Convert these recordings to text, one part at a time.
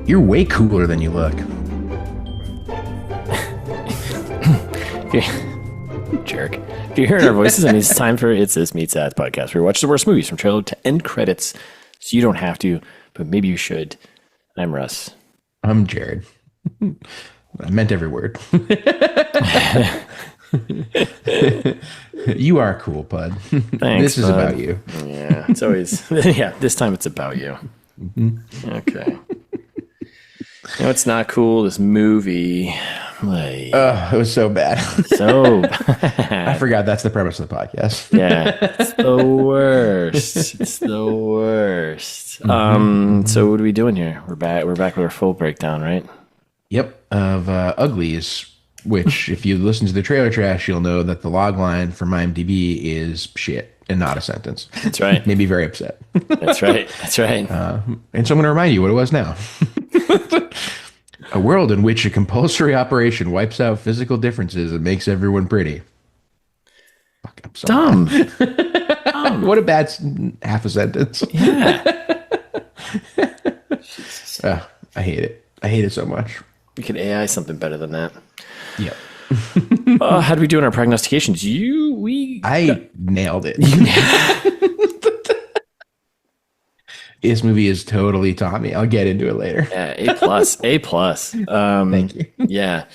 You're way cooler than you look. Jerk. If you're hearing our voices, I mean, it's time for It's This Meets That podcast, where we watch the worst movies from trailer to end credits. So you don't have to, but maybe you should. I'm Russ. I'm Jared. I meant every word. You are cool, bud. Thanks, this is bud. about you. Yeah, it's always, yeah, this time it's about you. Mm-hmm. Okay. You know, it's not cool. This movie. Like, it was so bad. So bad. I forgot that's the premise of the podcast. Yeah, it's the worst. It's the worst. So what are we doing here? We're back with our full breakdown, right? Yep, of Uglies, which if you listen to the trailer trash, you'll know that the log line from IMDb is shit and not a sentence. That's right. Made me very upset. That's right. That's right. And so I'm going to remind you what it was now. A world in which a compulsory operation wipes out physical differences and makes everyone pretty. Fuck, I'm so Dumb. What a bad half a sentence. Yeah. I hate it. I hate it so much. We could AI something better than that. Yep. How do we do in our prognostications? I nailed it. This movie is totally Tommy. I'll get into it later. Yeah, A plus. Thank you. Yeah.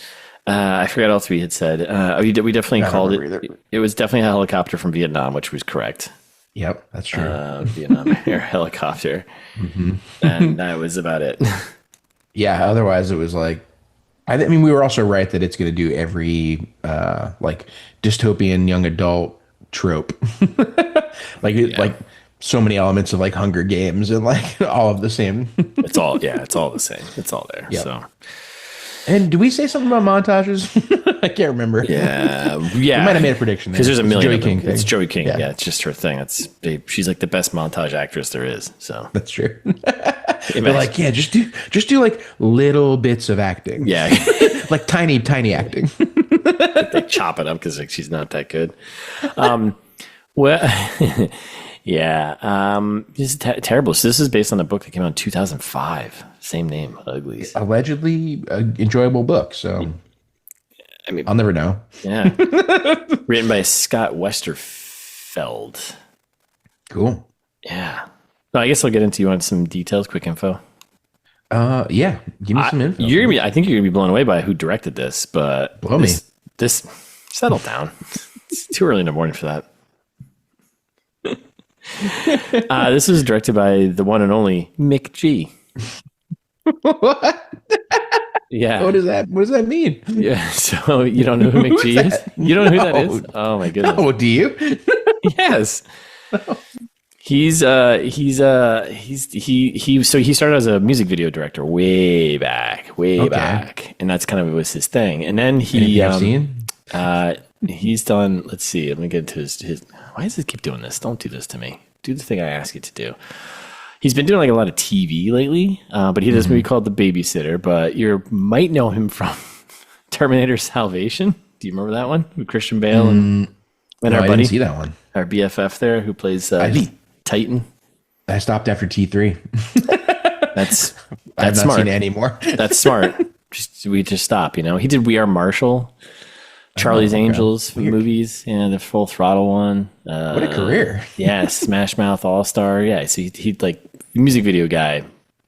I forgot else we had said. We definitely called it. Either. It was definitely a helicopter from Vietnam, which was correct. Yep, that's true. Vietnam air helicopter. Mm-hmm. And that was about it. Yeah, otherwise it was like, I mean, we were also right that it's going to do every like dystopian young adult trope. Like so many elements of like Hunger Games and like all of the same. It's all the same. It's all there. Yep. So. And do we say something about montages? I can't remember. Yeah. We might have made a prediction because there's a million. Joey King thing. It's Joey King. Yeah, it's just her thing. She's like the best montage actress there is. So that's true. They're like, yeah, just do like little bits of acting. Yeah, like tiny acting. They chop it up because like she's not that good. Well. Yeah, this is terrible. So this is based on a book that came out in 2005. Same name, Uglies. Allegedly enjoyable book. So, I mean, I'll never know. Yeah, written by Scott Westerfeld. Cool. Yeah. No, I guess I'll get into you on some details, quick info. Yeah, give me some info. I think you're gonna be blown away by who directed this, but this settle down. It's too early in the morning for that. This was directed by the one and only Mick G. What? Yeah. What does that mean? Yeah. So you don't know who Mick G is? You don't know who that is? Oh my goodness. No, do you? Yes. No. He started as a music video director way back, and that's kind of was his thing. And then he's done. Let's see. Let me get to his. Why does it keep doing this? Don't do this to me. Do the thing I ask you to do. He's been doing like a lot of TV lately, but he does a movie called The Babysitter. But you might know him from Terminator Salvation. Do you remember that one with Christian Bale and our buddy? I didn't see that one. Our BFF there who plays Titan. I stopped after T3. That's I have not smart. seen it anymore. That's smart. We just stop. You know, he did We Are Marshall. Charlie's Angels movies, the Full Throttle one. What a career! Yeah, Smash Mouth All Star. Yeah, so he like music video guy,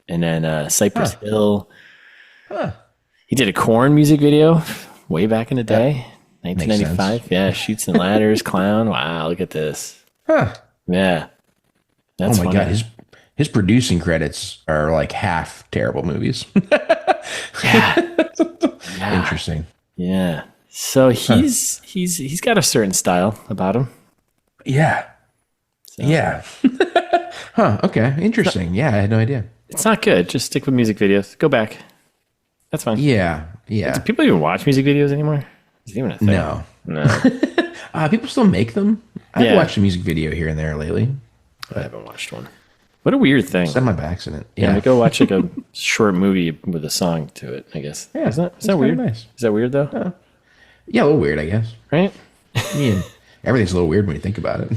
and then Cypress Hill. He did a Korn music video way back in the day, 1995. Yeah, Shoots and Ladders, Clown. Wow, look at this. Huh? Yeah. That's oh my god, his producing credits are like half terrible movies. Yeah. Interesting. Yeah. So he's got a certain style about him. Yeah. So. Yeah. Huh. Okay. Interesting. Yeah, I had no idea. It's not good. Just stick with music videos. Go back. That's fine. Yeah. Yeah. Do people even watch music videos anymore? Is it even a thing? No. People still make them. I've watched a music video here and there lately. I haven't watched one. What a weird thing. Semi by accident. Yeah. Go watch like a short movie with a song to it, I guess. Yeah. Is that weird? Nice. Is that weird though? Yeah, a little weird, I guess. Right? I mean, everything's a little weird when you think about it.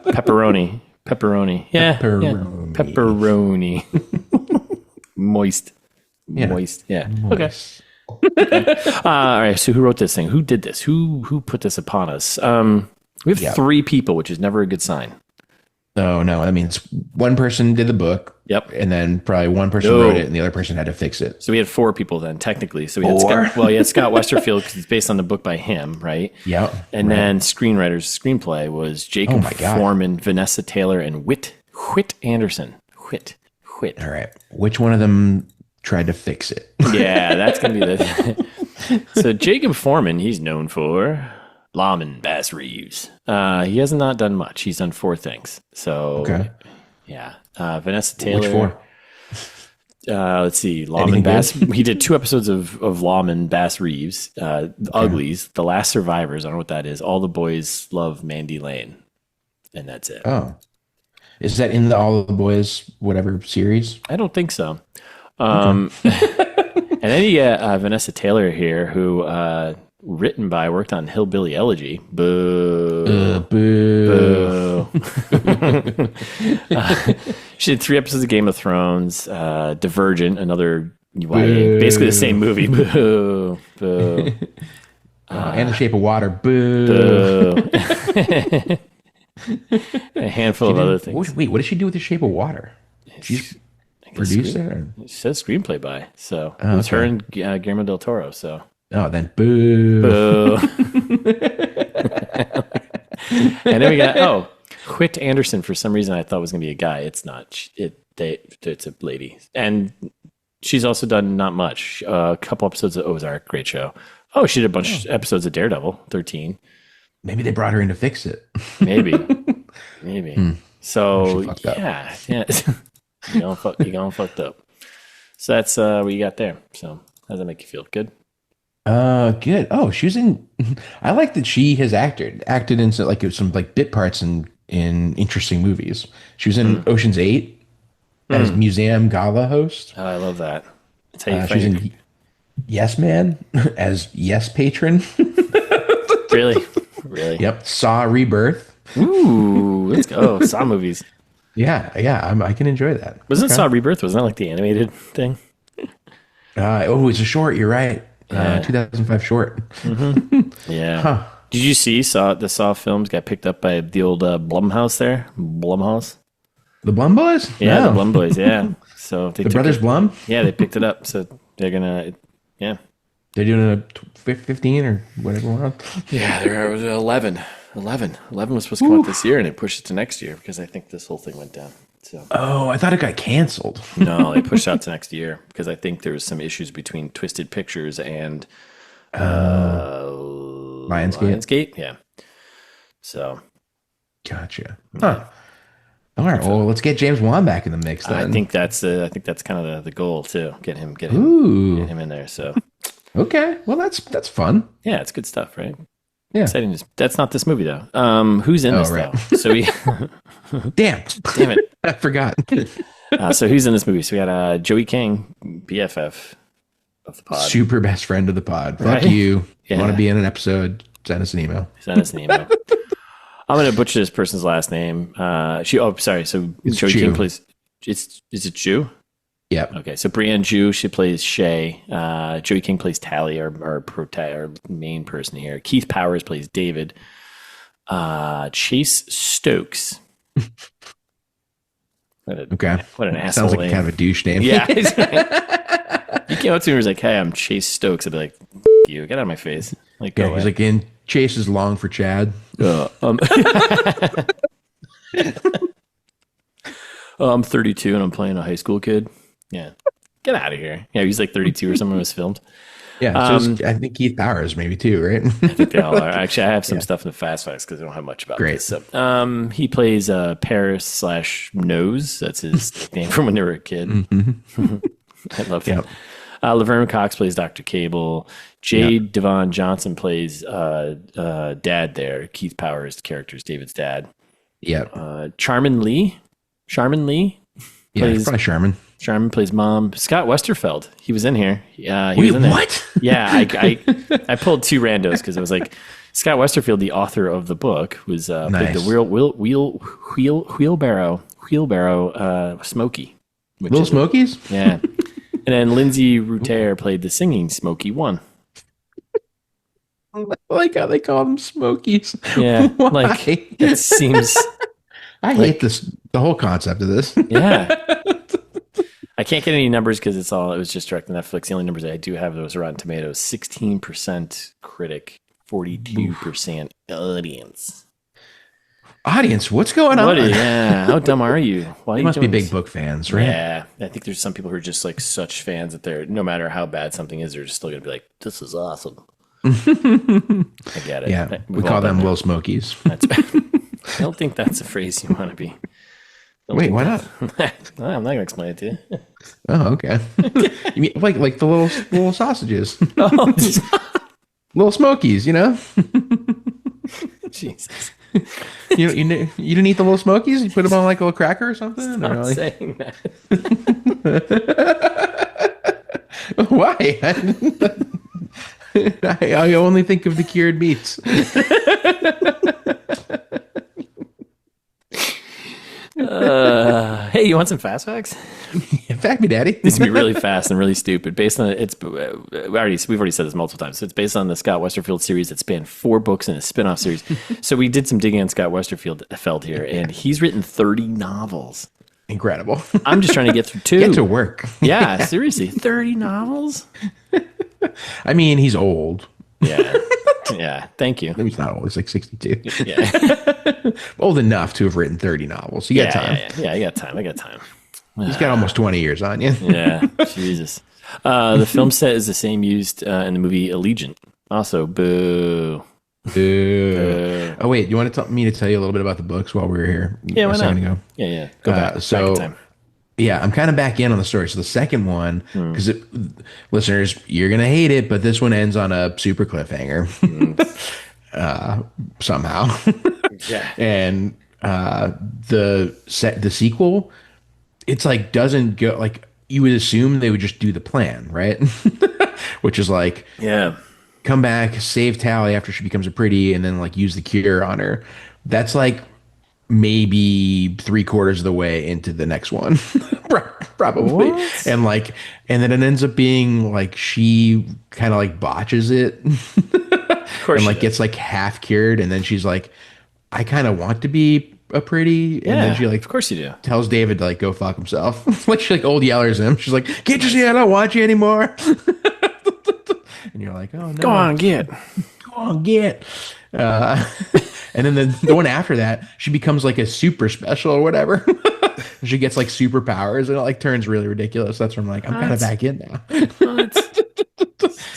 Pepperoni. Pepperoni. Yeah. Pepperoni. Moist. Yeah. Moist. Yeah. Moist. Okay. All right. So who wrote this thing? Who did this? Who put this upon us? We have 3 people, which is never a good sign. Oh, no. That means one person did the book. Yep. And then probably one person wrote it and the other person had to fix it. So we had 4 people then, technically. So we had Scott Westerfield because it's based on the book by him, right? Yeah. And then screenwriters' screenplay was Jacob Foreman, Vanessa Taylor, and Whit Anderson. Whit. All right. Which one of them tried to fix it? Yeah, that's going to be the... So Jacob Foreman, he's known for Lawman Bass Reeves. He has not done much. He's done 4 things. So, yeah. Vanessa Taylor. Which 4? Let's see. Lawman Bass. He did 2 episodes of Lawman Bass Reeves. Uglies. The Last Survivors. I don't know what that is. All the Boys Love Mandy Lane. And that's it. Oh. Is that in the All the Boys whatever series? I don't think so. And then you get Vanessa Taylor here, who worked on Hillbilly Elegy. Boo. Boo. She did 3 episodes of Game of Thrones. Divergent, another basically the same movie. Boo. Boo. And The Shape of Water. Boo. Boo. A handful of other things. Wait, what did she do with The Shape of Water? She's produced it? Or? It says screenplay by. So it was her and Guillermo del Toro. So. Oh, then boo. Boo. And then we got Whit Anderson. For some reason, I thought it was going to be a guy. It's not. It's a lady, and she's also done not much. A couple episodes of Ozark, great show. Oh, she did a bunch of episodes of Daredevil, 13. Maybe they brought her in to fix it. Maybe. So yeah. You going fucked up. So that's what you got there. So how does that make you feel? Good. Good. Oh, she was in. I like that she has acted in some bit parts in interesting movies. She was in Ocean's 8 as museum gala host. Oh, I love that. That's how you she's in Yes Man as Yes Patron. Really? Yep. Saw Rebirth. Ooh, let's go. Saw movies. Yeah. I can enjoy that. Wasn't Saw Rebirth? Wasn't that like the animated thing? It's a short. You're right. 2005 short. Mm-hmm. Yeah. Huh. Did you see the Saw films got picked up by the old Blumhouse there? Blumhouse? The Blum Boys? Yeah, the Blum Boys, yeah. So the Brothers Blum? Yeah, they picked it up. So they're going to, yeah. They're doing a 15 or whatever. Yeah, there was 11. 11 was supposed to come out this year, and it pushed it to next year because I think this whole thing went down. So. Oh, I thought it got canceled. No, they pushed out to next year because I think there was some issues between Twisted Pictures and Lionsgate. Yeah. So. Gotcha. Huh. All right. Well, let's get James Wan back in the mix. Then. I think that's kind of the goal too. Get him in there. So. Okay. Well, that's fun. Yeah, it's good stuff, right? Yeah. Exciting. That's not this movie though. Who's in this though? So we. Damn it! I forgot. So who's in this movie? So we got Joey King, BFF of the pod, super best friend of the pod. Right? Fuck you. Yeah. Want to be in an episode? Send us an email. I'm gonna butcher this person's last name. Sorry. So it's Joey Tju. King plays. Is it Tju? Yeah. Okay. So Brianne Tju, she plays Shay. Joey King plays Tally, our main person here. Keith Powers plays David. Chase Stokes. What an asshole Sounds like name. kind of a douche name. Yeah. You came up to me and was like, "Hey, I'm Chase Stokes." I'd be like, "You get out of my face!" Like, go away. He's like, "In Chase is long for Chad." I'm 32 and I'm playing a high school kid. Yeah, get out of here. Yeah, he's like 32 or something. Was filmed. Yeah, I think Keith Powers maybe too, right? I think they all are. Actually, I have some stuff in the Fast Facts because I don't have much about this. So, he plays Paris/Nose. That's his name from when they were a kid. Mm-hmm. I love him. Yep. Laverne Cox plays Dr. Cable. DeVon Johnson plays Dad there. Keith Powers' character is David's dad. Yep. Charmin Lee. Plays, probably Charmin. Charmin plays Mom. Scott Westerfeld. He was in here. Wait, was in there. What? Yeah, I pulled 2 randos because it was like Scott Westerfield, the author of the book, was played the Nice. wheelbarrow Smokey, which Little is Smokies? yeah. And then Lindsay Rutier played the singing Smokey one. I like how they call them Smokies. Yeah, like Why? it seems I like hate this, the whole concept of this. yeah. I can't get any numbers because it was just direct to Netflix. The only numbers I do have those Rotten Tomatoes: 16% critic, 42% audience. Audience, what's going on? Yeah, how dumb are you? Why are They you must be doing big this? book fans, right? Yeah, I think there's some people who are just like such fans that they're no matter how bad something is, they're just still gonna be like, "This is awesome." I get it. Yeah, we We've all call been them there. Little Smokies. That's bad. I don't think that's a phrase you want to be. Don't Wait, think why not? No, I'm not gonna explain it to you. Oh, okay. You mean like the little sausages, Oh, little Smokies? You know, Jesus. you didn't eat the little Smokies. You put them on like a little cracker or something. Or Not like, saying that. why? I only think of the cured meats. Hey, you want some fast facts? In fact, me daddy. This is gonna be really fast and really stupid. Based on we've already said this multiple times. So it's based on the Scott Westerfield series that spanned 4 books and a spin-off series. So we did some digging on Scott Westerfield here, and he's written 30 novels. Incredible. I'm just trying to get through 2. Get to work. Yeah, seriously, 30 novels. I mean, he's old. Yeah, yeah. Thank you. Maybe he's not old. He's like 62. Yeah, Old enough to have written 30 novels. You got time. yeah. I got time. He's got almost 20 years on you. Yeah, Jesus. The film set is the same used in the movie Allegiant. Also, boo. Boo. Oh, wait. You want to me to tell you a little bit about the books while we were here Yeah, why a second not? ago? Yeah. Go back. Back So, in time. yeah, I'm kind of back in on the story. So the second one, because listeners, you're going to hate it, but this one ends on a super cliffhanger somehow. Yeah. And the sequel, it's like doesn't go like you would assume they would just do the plan, right? Which is like Yeah. come back, save Tally after she becomes a pretty, and then like use the cure on her. That's like maybe 3/4 of the way into the next one. Probably. What? And then it ends up being like she kind of like botches it Of course. and like gets like half cured, and then she's like, I kind of want to be a pretty, and then she like of course you do. tells David to like go fuck himself. Like she like old yellers him. She's like, can't you see I don't want you anymore? And you're like, oh no. Go on, get. Go on, get. And then the one after that, she becomes like a super special or whatever. She gets like superpowers and it like turns really ridiculous. That's where I'm like, I'm kind of back in now.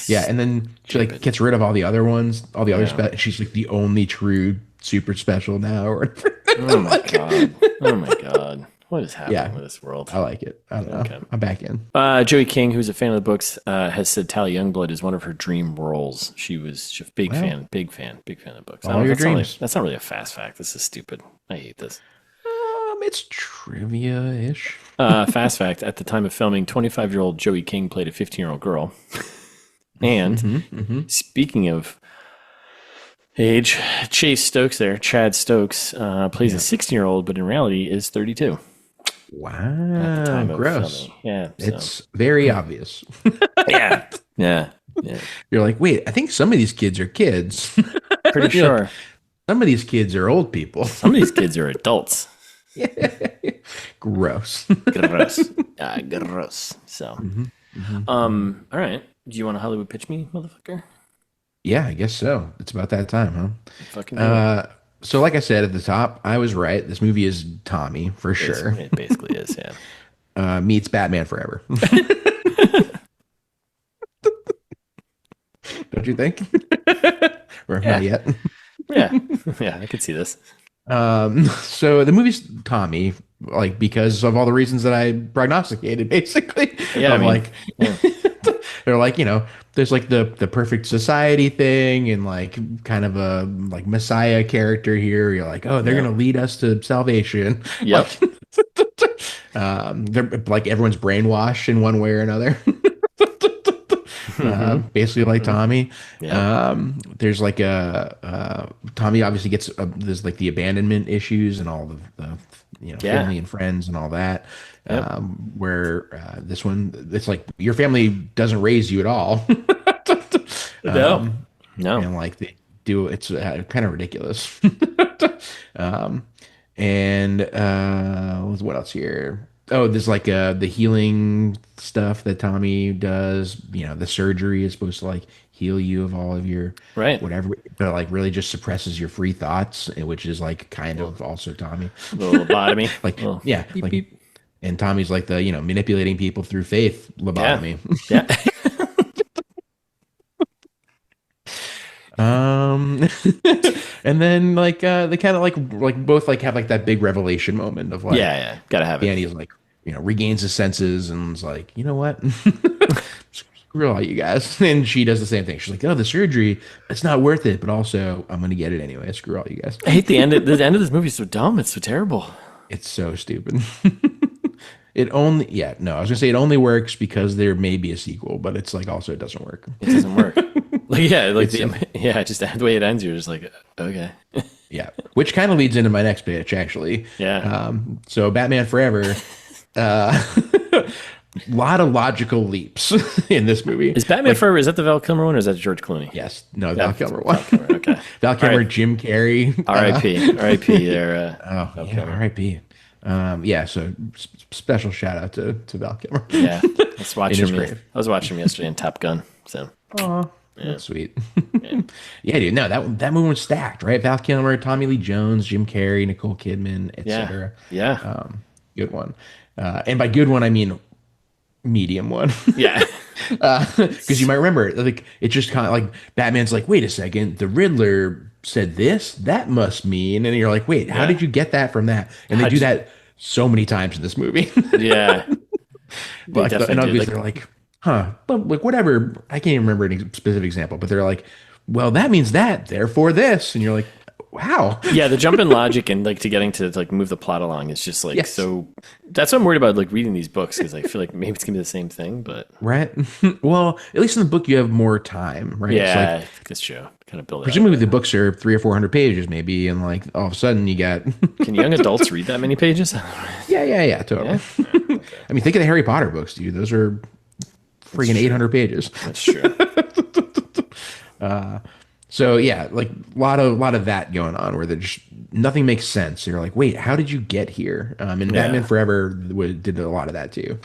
Yeah, and then she like gets rid of all the other ones, all the other she's like the only true super special now. Or Oh my god. Oh my god. What is happening Yeah. with this world? I like it. I don't know. Okay. I'm back in. Joey King, who's a fan of the books, has said Tally Youngblood is one of her dream roles. She's a big fan of the books. All your dreams. That's not really a fast fact. This is stupid. I hate this. It's trivia-ish. Fast fact: at the time of filming, 25-year-old Joey King played a 15-year-old girl. And speaking of age, Chad Stokes, plays a 16-year-old, but in reality is 32. Wow. Time of Gross. filming. Yeah, It's very obvious. yeah. You're like, wait, I think some of these kids are kids. Pretty You're like, sure some of these kids are old people. some of these kids are adults. Gross. Gross. Gross. So, all right. Do you want to Hollywood pitch me, motherfucker? Yeah, I guess so. It's about that time, huh? Fucking do it. So like I said at the top, I was right. This movie is Tommy for sure. It basically is, yeah. Meets Batman Forever. Don't you think? Or not yet. Yeah, I could see this. So the movie's Tommy, like because of all the reasons that I prognosticated, basically. Yeah, I mean, like they're like, there's like the perfect society thing and like kind of a like messiah character here. You're like, oh, they're gonna lead us to salvation. Yep. They're like everyone's brainwashed in one way or another. basically like Tommy. Yep. There's like Tommy obviously gets there's like the abandonment issues and all the Yeah. family and friends and all that. Yep. Where this one, it's like your family doesn't raise you at all. No. No. And like they do, it's kind of ridiculous. um, and what else here? Oh, there's like the healing stuff that Tommy does. The surgery is supposed to like heal you of all of your Right. whatever, but like really just suppresses your free thoughts, which is like kind of also Tommy. Little lobotomy. Like Little yeah, beep, like beep. and Tommy's like the manipulating people through faith Yeah. lobotomy. Yeah. Um, and then like they kind of like both like have like that big revelation moment of like Yeah. Yeah. Gotta have it. Danny's like regains his senses and is like, you know what, screw all you guys, and she does the same thing. She's like, oh, the surgery, it's not worth it, but also I'm gonna get it anyway. Screw all you guys. I hate the end. The end of this movie is so dumb. It's so terrible. It's so stupid. It only yeah no I was gonna say it only works because there may be a sequel, but it's like also it doesn't work. It doesn't work. Like yeah, like It's just the way it ends, you're just like, okay. Yeah, which kind of leads into my next pitch, actually. Yeah. So Batman Forever, lot of logical leaps in this movie. Is Batman Forever, is that the Val Kilmer one or is that George Clooney? Yes, no, Val Kilmer one. Val Kilmer, okay. Val Kilmer, right. Jim Carrey. R.I.P. R.I.P. there. Oh, yeah, R.I.P. Yeah, so special shout out to Val Kilmer. Yeah. In his grave. I was watching him yesterday in Top Gun. So Oh, that's sweet. Yeah, dude. No, that movie was stacked, right? Val Kilmer, Tommy Lee Jones, Jim Carrey, Nicole Kidman, etc. yeah. Good one. And by good one, I mean medium one. Yeah. Because you might remember, like, it's just kind of like Batman's like, wait a second, the Riddler said this, that must mean, and you're like, wait, how did you get that from that? And they do that so many times in this movie. Yeah. But like, and obviously they're like, huh, but like whatever. I can't even remember any specific example, but they're like, well, that means that, therefore this, and you're like, wow. Yeah, the jump in logic and like to getting to like move the plot along is just like so. That's what I'm worried about, like reading these books, because I feel like maybe it's gonna be the same thing, but Right. Well, at least in the book you have more time, right? yeah, It's like, that's true. Kind of build it. presumably the books are 300 or 400 pages, maybe, and like all of a sudden you got Can young adults read that many pages? yeah, totally. I mean, think of the Harry Potter books, dude. Those are freaking 800 pages. That's true. So yeah, like a lot of that going on where just nothing makes sense. You're like, wait, how did you get here? And Batman Forever did a lot of that too.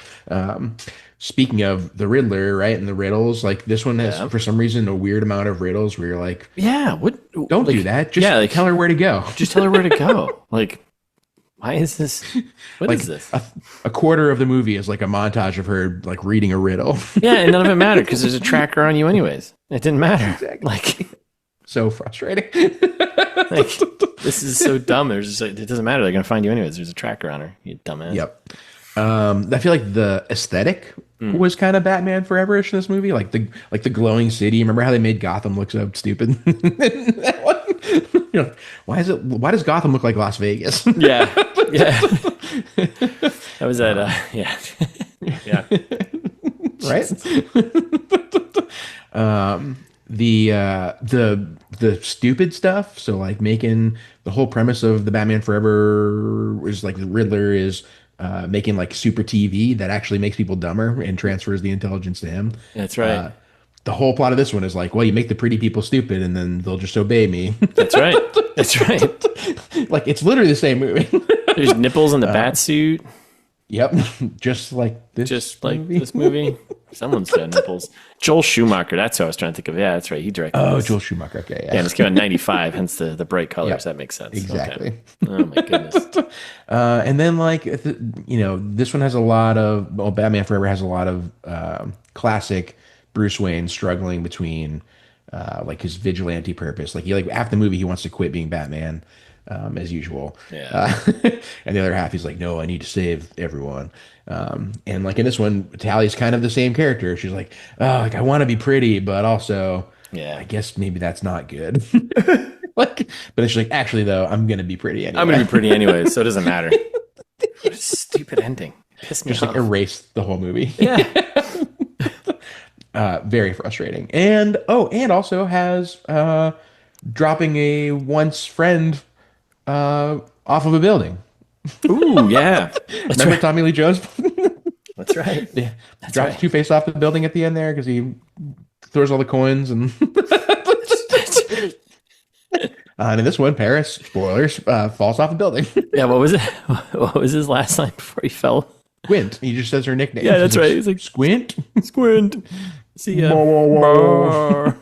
Speaking of the Riddler, right, and the riddles, like this one has for some reason a weird amount of riddles where you're like, Yeah. What? don't do that. Just tell her where to go. Just tell her where to go. Like, why is this? What is this? A quarter of the movie is like a montage of her like reading a riddle. Yeah, and none of it mattered because there's a tracker on you anyways. It didn't matter. Exactly. Like, So frustrating. like this is so dumb. There's just, it doesn't matter. They're gonna find you anyways. There's a tracker on her. You dumbass. Yep. I feel like the aesthetic was kind of Batman Forever-ish in this movie, like the glowing city. Remember how they made Gotham look so stupid? That one? You're like, why does Gotham look like Las Vegas? Yeah. Yeah. That was that. Yeah. Yeah. Right? The stupid stuff. So like making the whole premise of the Batman Forever is like the Riddler is making like super TV that actually makes people dumber and transfers the intelligence to him. That's right. The whole plot of this one is like, well, you make the pretty people stupid and then they'll just obey me. That's right. That's right. Like it's literally the same movie. There's nipples in the bat suit. Yep. Just like this. Just like this movie. Someone's got nipples. Joel Schumacher. That's who I was trying to think of. Yeah, that's right. He directed this. Joel Schumacher. Okay. Yeah, and it's came out in 95, hence the bright colors. Yep. That makes sense. Exactly. Okay. Oh my goodness. And then like, this one has a lot of, well, Batman Forever has a lot of classic Bruce Wayne struggling between like his vigilante purpose. Like half the movie he wants to quit being Batman, as usual. Yeah. And the other half he's like, no, I need to save everyone. And like in this one, Tally's kind of the same character. She's like, oh, like I want to be pretty, but also, I guess maybe that's not good. Like, but she's like, actually though, I'm gonna be pretty anyway. I'm gonna be pretty anyway, so it doesn't matter. What a stupid ending. Pissed me Just off. like erase the whole movie. Yeah. Very frustrating. And also has dropping a once friend off of a building. Ooh, yeah. That's Remember right. Tommy Lee Jones? That's right. Yeah. That's Drops right. Two-Face off the building at the end there because he throws all the coins and and in this one, Paris, spoilers, falls off a building. Yeah, what was it? What was his last line before he fell? Squint. He just says her nickname. Yeah, that's right. He's like, Squint. Squint. See ya. Whoa.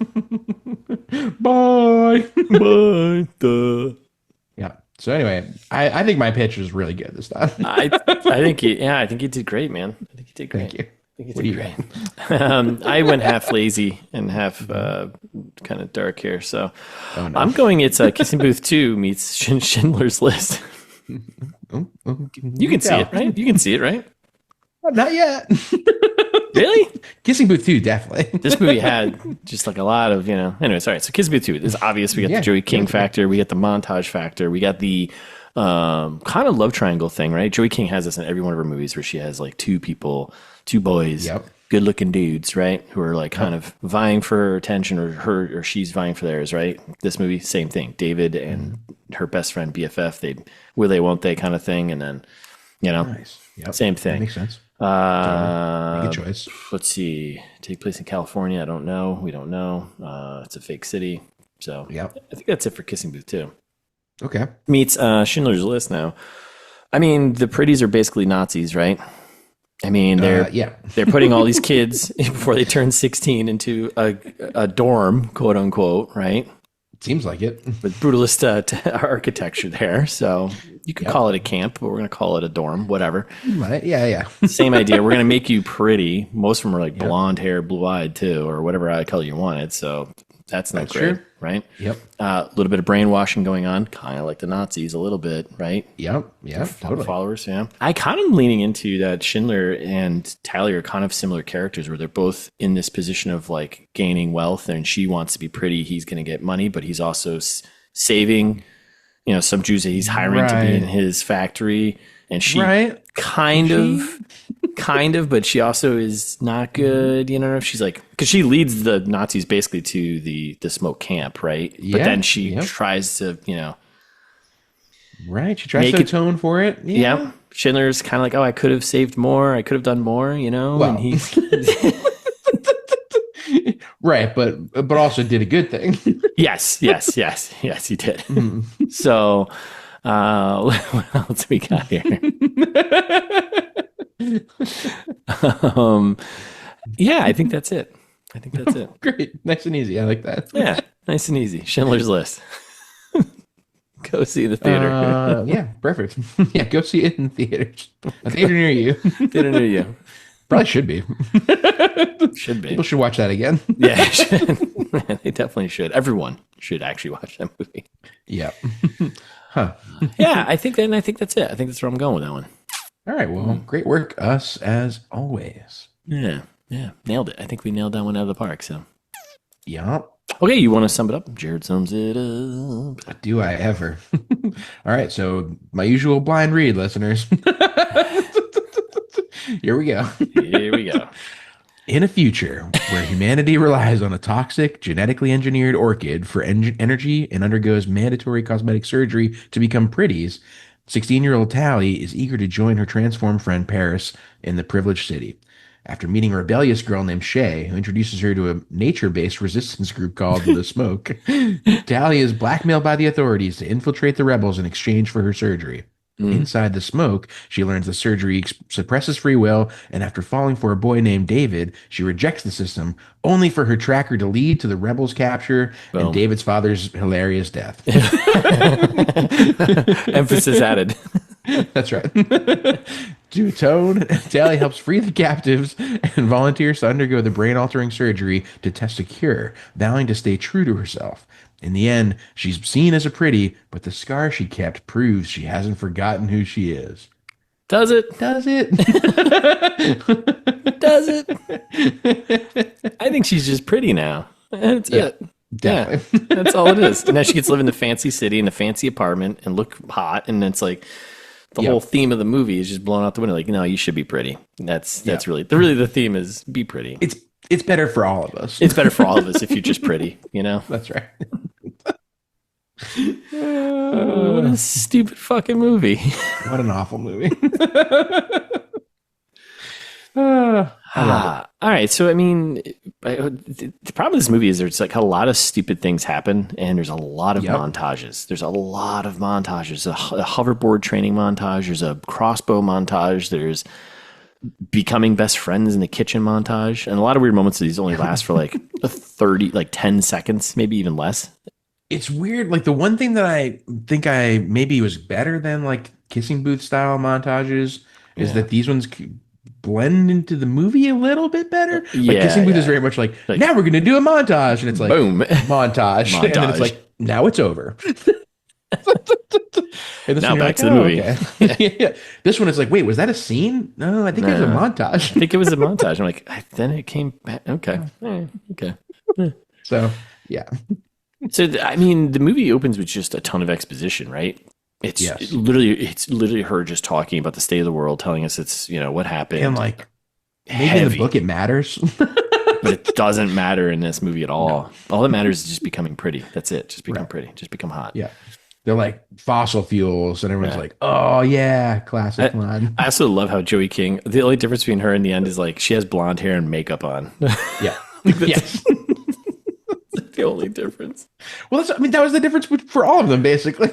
Bye. Bye. Duh. Yeah. So anyway, I think my pitch was really good this time. I think I think you did great, man. I think you did great. Thank you. I think you What did do you great. I went half lazy and half kind of dark here. So Oh, no. I'm going, it's Kissing Booth 2 meets Schindler's List. You can see it, right? You can see it, right? Not yet. Really? Kissing Booth 2, definitely. This movie had just like a lot of, anyways, all right. So Kissing Booth 2 is obvious. We got the Joey King factor. We got the montage factor. We got the kind of love triangle thing, right? Joey King has this in every one of her movies where she has like two people, two boys, good looking dudes, right? Who are like kind of vying for her attention or she's vying for theirs, right? This movie, same thing. David and her best friend BFF, they will they, won't they kind of thing. And then, Nice. Yep. same thing. That makes sense. Make a choice. Let's see. Take place in California. I don't know. We don't know. It's a fake city. So I think that's it for Kissing Booth 2. Okay. Meets Schindler's List now. I mean, the pretties are basically Nazis, right? I mean, they're putting all these kids before they turn 16 into a dorm, quote unquote, right? Seems like it. With brutalist architecture there. So you could call it a camp, but we're going to call it a dorm, whatever. Right. Yeah. Same idea. We're going to make you pretty. Most of them are like blonde hair, blue eyed too, or whatever eye color you wanted. So that's not great, true. right? Yep. A little bit of brainwashing going on, kind of like the Nazis a little bit, right? Yep. Totally. Followers, yeah. I kind of leaning into that Schindler and Tally are kind of similar characters where they're both in this position of like gaining wealth and she wants to be pretty. He's going to get money, but he's also saving, some Jews that he's hiring to be in his factory. And she kind of, but she also is not good. She's like, because she leads the Nazis basically to the smoke camp, right? But then she tries to, Right. She tries to atone for it. Yeah. Schindler's kind of like, oh, I could have saved more. I could have done more, Well. and he's right. But also did a good thing. yes, he did. So, what else we got here? I think that's it. Great. Nice and easy. I like that. Yeah. Nice and easy. Schindler's List. Go see the theater. Yeah. Perfect. Yeah. Go see it in theaters. A theater near you. Theater near you. Probably should be. Should be. People should watch that again. Yeah. They definitely should. Everyone should actually watch that movie. Yeah. Huh. Yeah. I think that's it. I think that's where I'm going with that one. All right. Well, great work, us, as always. Yeah. Nailed it. I think we nailed that one out of the park. So, Yeah. okay, you want to sum it up? Jared sums it up. Do I ever? All right. So, my usual blind read, listeners. Here we go. In a future where humanity relies on a toxic, genetically engineered orchid for energy and undergoes mandatory cosmetic surgery to become pretties, 16-year-old Tally is eager to join her transformed friend Paris in the privileged city. After meeting a rebellious girl named Shay, who introduces her to a nature-based resistance group called The Smoke, Tally is blackmailed by the authorities to infiltrate the rebels in exchange for her surgery. Inside the Smoke, she learns the surgery suppresses free will, and after falling for a boy named David, she rejects the system, only for her tracker to lead to the rebels' capture and David's father's hilarious death. Emphasis added. That's right. To atone, Tally helps free the captives and volunteers to undergo the brain-altering surgery to test a cure, vowing to stay true to herself. In the end, she's seen as a pretty, but the scar she kept proves she hasn't forgotten who she is. Does it? Does it? Does it? I think she's just pretty now. That's it. Definitely. Yeah, that's all it is. And now she gets to live in the fancy city in a fancy apartment and look hot. And it's like the whole theme of the movie is just blown out the window. Like, no, you should be pretty. That's really the theme is be pretty. It's better for all of us. It's better for all of us if you're just pretty, you know? That's right. What a stupid fucking movie. What an awful movie. I love it. All right. So, I mean, the problem with this movie is there's like a lot of stupid things happen, and there's a lot of montages. There's a lot of montages. A hoverboard training montage. There's a crossbow montage. There's becoming best friends in the kitchen montage, and a lot of weird moments. These only last for like 10 seconds, maybe even less. It's weird. Like the one thing that I think I maybe was better than like kissing booth style montages is that these ones blend into the movie a little bit better. Like kissing booth is very much like now we're going to do a montage, and it's like boom montage. And then it's like now it's over. And now back to the movie. Okay. This one is like, wait, was that a scene? No, I think it was a montage. I think it was a montage. I'm like, then it came back. Okay. Okay. So, yeah. So, I mean, the movie opens with just a ton of exposition, right? It's literally her just talking about the state of the world, telling us it's, what happened. And like, maybe in the book it matters. But it doesn't matter in this movie at all. No. All that matters is just becoming pretty. That's it. Just become pretty. Just become hot. Yeah. They're like fossil fuels, and everyone's like, oh, yeah, classic line. I also love how Joey King, the only difference between her and the end is like she has blonde hair and makeup on. Yeah. Yes. The only difference. Well, that was the difference for all of them, basically.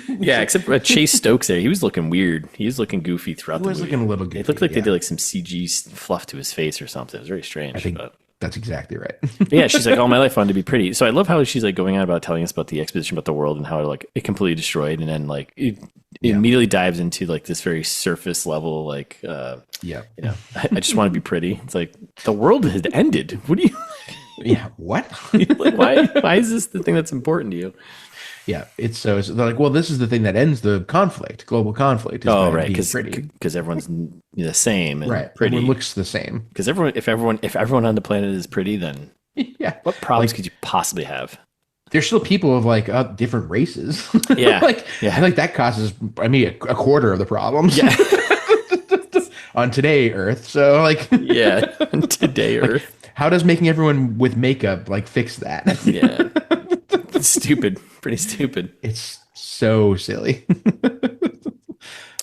Yeah, except for Chase Stokes there. He was looking weird. He was looking goofy throughout the movie. He was looking a little goofy. It looked like they did like some CG fluff to his face or something. It was very strange. I think that's exactly right. Yeah, she's like, all my life I wanted to be pretty. So I love how she's like going on about telling us about the exposition about the world and how like it completely destroyed, and then like it immediately dives into like this very surface level like I just want to be pretty. It's like the world had ended. What do you Yeah, what? Like, why is this the thing that's important to you? Yeah, they're like, well, this is the thing that ends the conflict, global conflict. Oh, right, because everyone's the same and right. pretty. Everyone looks the same. Because if everyone on the planet is pretty, then what problems could you possibly have? There's still people of like different races. Yeah, I think that causes a quarter of the problems. Yeah. On today Earth, so like on today Earth. How does making everyone with makeup like fix that? Yeah. It's stupid. Pretty stupid. It's so silly.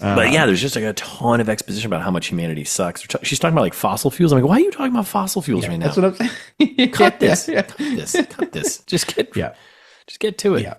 But yeah, there's just like a ton of exposition about how much humanity sucks. She's talking about like fossil fuels. I'm like, why are you talking about fossil fuels right now? That's what I'm saying. Cut this. Cut this. Just get to it. Yeah.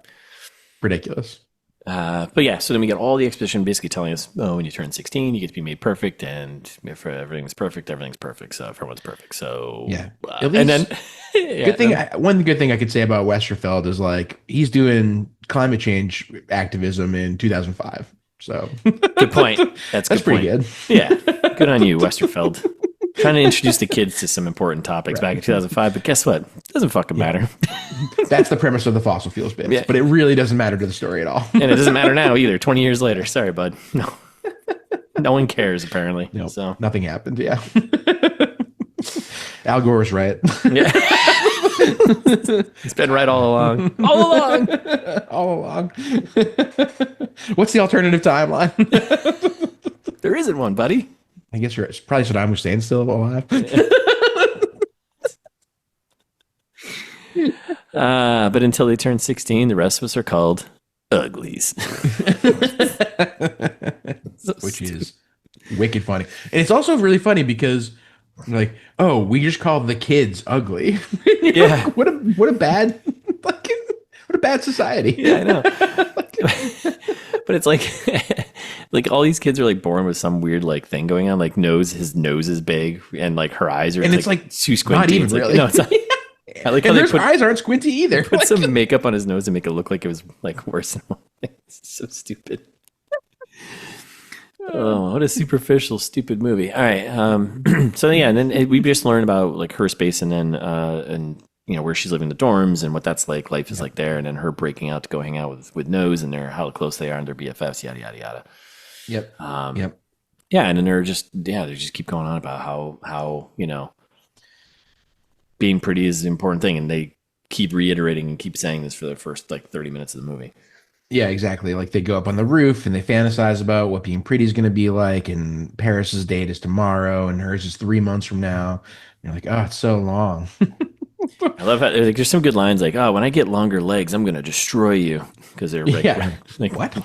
Ridiculous. But yeah, so then we get all the exposition basically telling us, when you turn 16, you get to be made perfect, and if everything's perfect, so if everyone's perfect. So yeah, at least, and then one good thing I could say about Westerfeld is like he's doing climate change activism in 2005. So good point. That's pretty good. Yeah, good on you, Westerfeld. Trying to introduce the kids to some important topics back in 2005, but guess what? It doesn't fucking matter. That's the premise of the fossil fuels bit, but it really doesn't matter to the story at all. And it doesn't matter now either. 20 years later, sorry, bud. No one cares apparently. No, so nothing happened. Yeah, Al Gore's right. Yeah, he's been right all along. All along. What's the alternative timeline? There isn't one, buddy. I guess you're probably Saddam Hussein's still alive. But until they turn 16, the rest of us are called Uglies. Which is wicked funny. And it's also really funny because like, oh, we just call the kids ugly. Yeah. Like, what a bad society. Yeah, I know. But it's like like all these kids are like born with some weird like thing going on, like his nose is big and like her eyes are, and it's like too squinty. Not even it's really. Like, no, it's not. I like how and their eyes aren't squinty either. Put some makeup on his nose to make it look like it was like worse than it's so stupid. Oh, what a superficial, stupid movie. All right. So yeah, and then we just learn about like her space, and then where she's living in the dorms and what that's like. Life is like there, and then her breaking out to go hang out with Nose and how close they are and their BFFs, yada yada yada. Yep. Yep. Yeah, and then they just keep going on about how being pretty is an important thing, and they keep reiterating and keep saying this for the first like 30 minutes of the movie. Yeah, exactly. Like they go up on the roof and they fantasize about what being pretty is going to be like. And Paris's date is tomorrow, and hers is 3 months from now. And you're like, oh, it's so long. I love how like, there's some good lines like, "Oh, when I get longer legs, I'm going to destroy you," because they're like, Yeah. like What?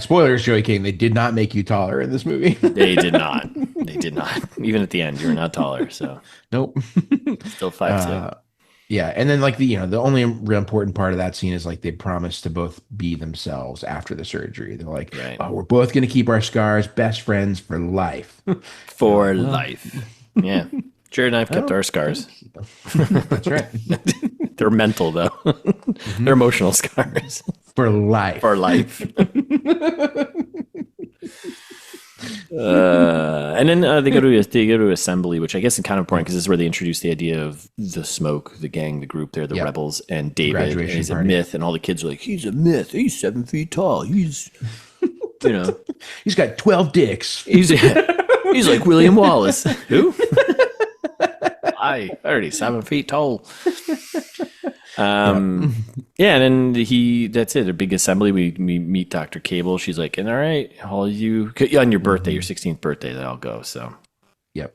Spoilers, Joey King. They did not make you taller in this movie. they did not. They did not. Even at the end, you were not taller, so Nope. still 5'2". Yeah, and then like the only real important part of that scene is like they promise to both be themselves after the surgery. They're like, Right. "Oh, we're both gonna keep our scars, best friends for life." For life. Yeah. Jared and I have kept our scars. That's right. They're mental though. They're emotional scars For life. for life. And then they go to assembly, which I guess is kind of important because this is where they introduce the idea of the smoke, the gang, the group. They're the Yep. rebels, and David Graduation is a party. myth, and all the kids are like, "He's a myth. He's 7 feet tall. He's, you know, He's got 12 dicks. he's like William Wallace." Who? I already 7 feet tall. Yeah, and then that's it. A big assembly. We meet Dr. Cable. She's like, "And all right, all of you on your birthday, your 16th birthday, they all go." So Yep.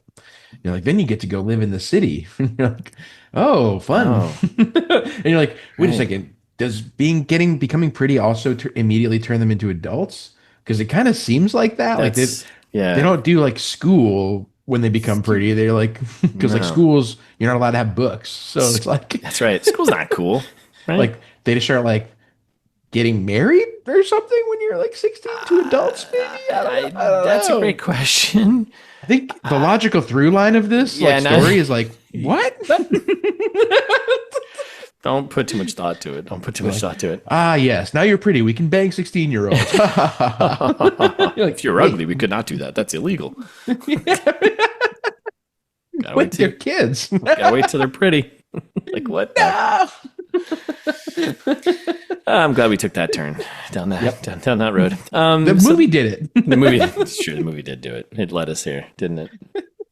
You're like, then you get to go live in the city. You're like, oh, fun. Oh. And you're like, wait a Right. second. Does becoming pretty also immediately turn them into adults? Because it kind of seems like that. Like That's yeah. they don't do like school when they become pretty. They're like, because like No. schools, you're not allowed to have books. So it's like, That's right. School's not cool. Right? like they just start like getting married or something when you're like 16 to adults, maybe? I don't that's know. a great question. I think the logical through line of this Yeah, like no. story is like, what? Don't put too much thought to it. Don't put too much thought to it. Ah, yes. Now you're pretty. We can bang 16-year-olds. You're like, If you're ugly, we could not do that. That's illegal. Gotta with your kids. gotta wait till they're pretty. Like what? I'm glad we took that turn down down that road. The movie did it. The movie. It's true. The movie did do it. It led us here, didn't it?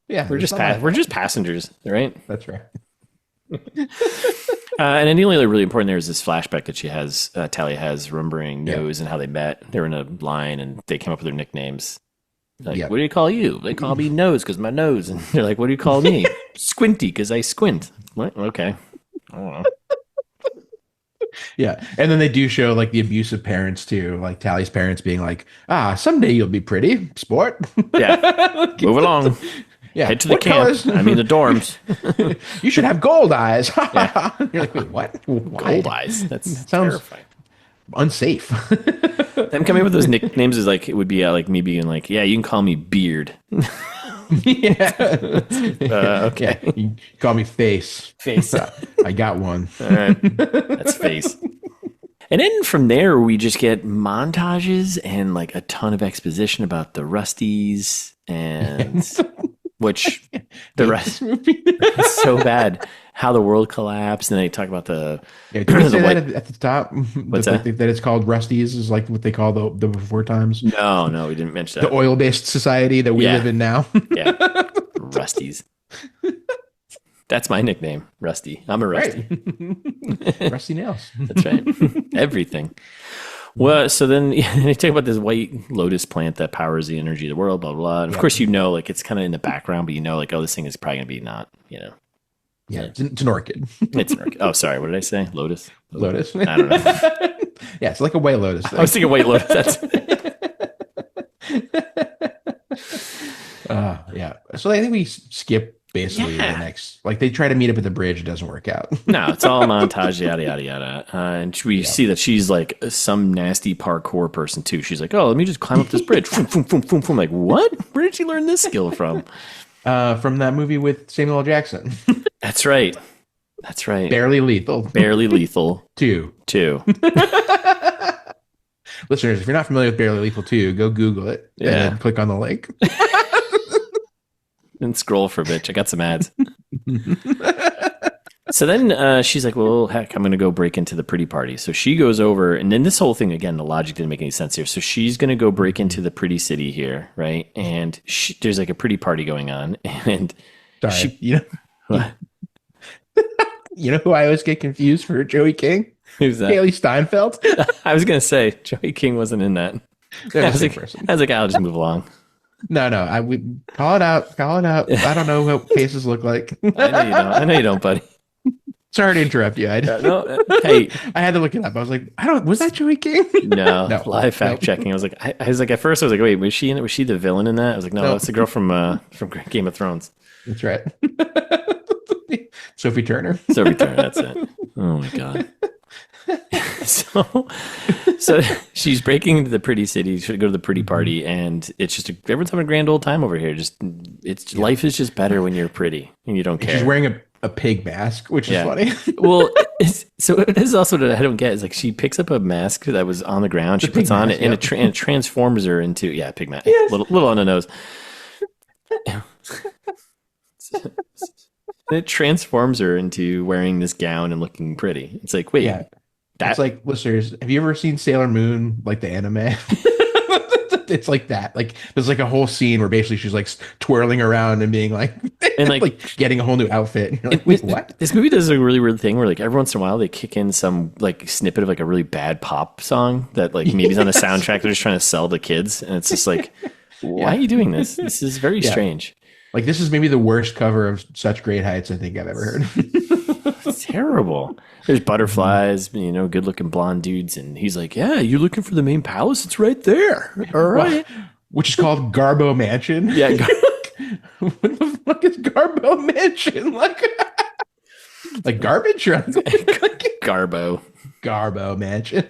Yeah, We're just passengers, right? That's right. And then the only other really important there is this flashback that she has, Talia has, remembering Yeah. Nose and how they met. They were in a line and they came up with their nicknames. Like, Yeah. what do you call you? They call me Nose because my nose. And they're like, what do you call me? Squinty because I squint. What? Okay. I don't know. Yeah, and then they do show like the abusive parents too, like Tally's parents being like, "Ah, someday you'll be pretty, sport." Yeah. Move along. Yeah, Head to the what camp. colors? I mean, the dorms. You should have gold eyes. You're like, wait, what? Why? Gold eyes. That's sounds- terrifying. Unsafe. Them coming up with those nicknames is like, it would be like me being like, yeah, you can call me Beard. Yeah. Okay. Yeah, you call me Face. Face. I got one. All right. That's Face. And then from there, we just get montages and like a ton of exposition about the Rusties and which the rest is so bad. How the world collapsed. And they talk about the, Yeah, did we the say white. that at the top? What's that? that? That it's called Rusty's is like what they call the before times. No, we didn't mention The that. oil-based society that we Yeah. live in now. Yeah. Rusties. That's my nickname, Rusty. I'm a Rusty. Right. Rusty nails. That's right. Everything. Well, so then they talk about this white lotus plant that powers the energy of the world, blah, blah, blah. And of course, like it's kind of in the background, but like, oh, this thing is probably going to be not, Yeah, it's an orchid. it's an orchid. Oh, sorry. What did I say? Lotus? Lotus. I don't know. Yeah, it's like a white lotus thing. I was thinking white lotus. That's Yeah. So I think we skip basically Yeah. the next. Like they try to meet up at the bridge, it doesn't work out. No, it's all montage, yada, yada, yada. And we see that she's like some nasty parkour person too. She's like, oh, let me just climb up this bridge. Foom, foom, foom, foom, foom. Like, what? Where did she learn this skill from? From that movie with Samuel L. Jackson. That's right. That's right. Barely Lethal. Barely Lethal 2. 2. Listeners, if you're not familiar with Barely Lethal 2, go Google it and Yeah. then click on the link. And scroll for a bit. Check out some ads. So then she's like, well, heck, I'm going to go break into the pretty party. So she goes over, and then this whole thing, again, the logic didn't make any sense here. So she's going to go break into the pretty city here, right? And there's like a pretty party going on. And Sorry. What? You know who I always get confused for Joey King? Who's that? Haley Steinfeld. I was gonna say Joey King wasn't in that. They're I the was same like, person. I'll just move along. No, I would call it out. Call it out. I don't know what faces look like. I know you don't. I know you don't, buddy. Sorry to interrupt you. Hey, I had to look it up. I was like, I don't. Was that Joey King? no, No. live fact checking. I was like, at first I was like, wait, was she in it? Was she the villain in that? I was like, no, No. that's the girl from Game of Thrones. That's right. Sophie Turner. Sophie Turner. That's it. Oh my god. So she's breaking into the pretty city. She should go to the pretty party, and it's just everyone's having a grand old time over here. Life is just better when you're pretty and you don't care. She's wearing a pig mask, which is funny. Well, so this is also what I don't get is like she picks up a mask that was on the ground, she puts on mask, it, and it transforms her into pig mask. Yes. Little on the nose. It transforms her into wearing this gown and looking pretty. It's like, wait, it's like, listeners, have you ever seen Sailor Moon, like the anime? It's like that. Like there's like a whole scene where basically she's like twirling around and being like, and like getting a whole new outfit. And you're like, wait, what? This movie does a really weird thing where like every once in a while they kick in some like snippet of like a really bad pop song that like maybe is on the soundtrack they're just trying to sell to kids, and it's just like, why are you doing this? This is very strange. Like this is maybe the worst cover of Such Great Heights I think I've ever heard. It's terrible. There's butterflies, good looking blonde dudes, and he's like, yeah, you're looking for the main palace? It's right there. All right. Which is called Garbo Mansion. Yeah. What the fuck is Garbo Mansion? Like garbage? Or Garbo. Garbo Mansion.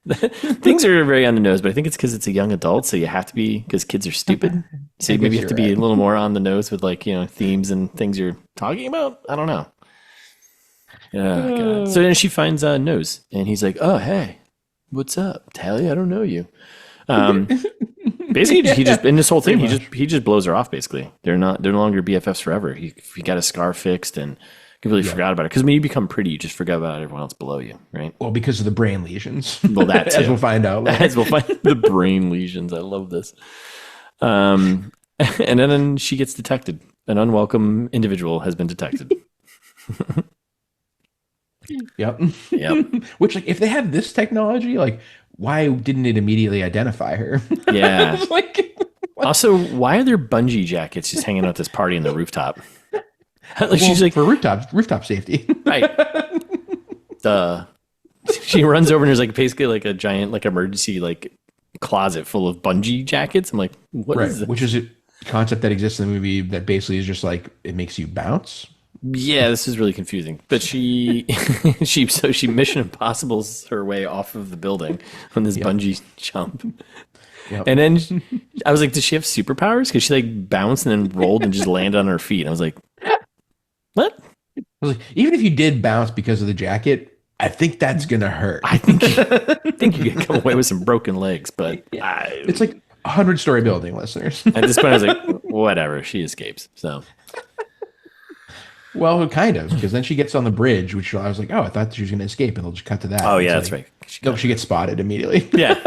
Things are very on the nose, but I think it's because it's a young adult, so you have to be, because kids are stupid. So maybe you have to be a little more on the nose with themes and things you're talking about. I don't know. God. So then she finds Nose, and he's like, "Oh, hey, what's up, Tally? I don't know you." Basically, he just in this whole thing, he just blows her off. Basically, they're no longer BFFs forever. He got a scar fixed and completely forgot about it. Because when you become pretty, you just forget about everyone else below you, right? Well, because of the brain lesions. Well, that too. As we'll find out. As we'll find the brain lesions. I love this. And then she gets detected. An unwelcome individual has been detected. Yep. Which, like, if they have this technology, like, why didn't it immediately identify her? Yeah. Like, also, why are there bungee jackets just hanging out at this party on the rooftop? She's like, for rooftop safety. Right. She runs over and there's like basically like a giant like emergency like closet full of bungee jackets. I'm like, what is this? Which is a concept that exists in the movie that basically is just like it makes you bounce. Yeah, this is really confusing. But she Mission Impossible's her way off of the building on this bungee jump. Yep. And then I was like, does she have superpowers? Because she like bounced and then rolled and just landed on her feet. I was like, what? I was like, even if you did bounce because of the jacket, I think that's gonna hurt. I think you can come away with some broken legs, but it's like a 100-story building, listeners. At this point, I was like, whatever. She escapes. So. Well, kind of, because then she gets on the bridge, which I was like, oh, I thought she was going to escape, and they'll just cut to that. Oh, yeah, that's right. She gets spotted immediately. Yeah.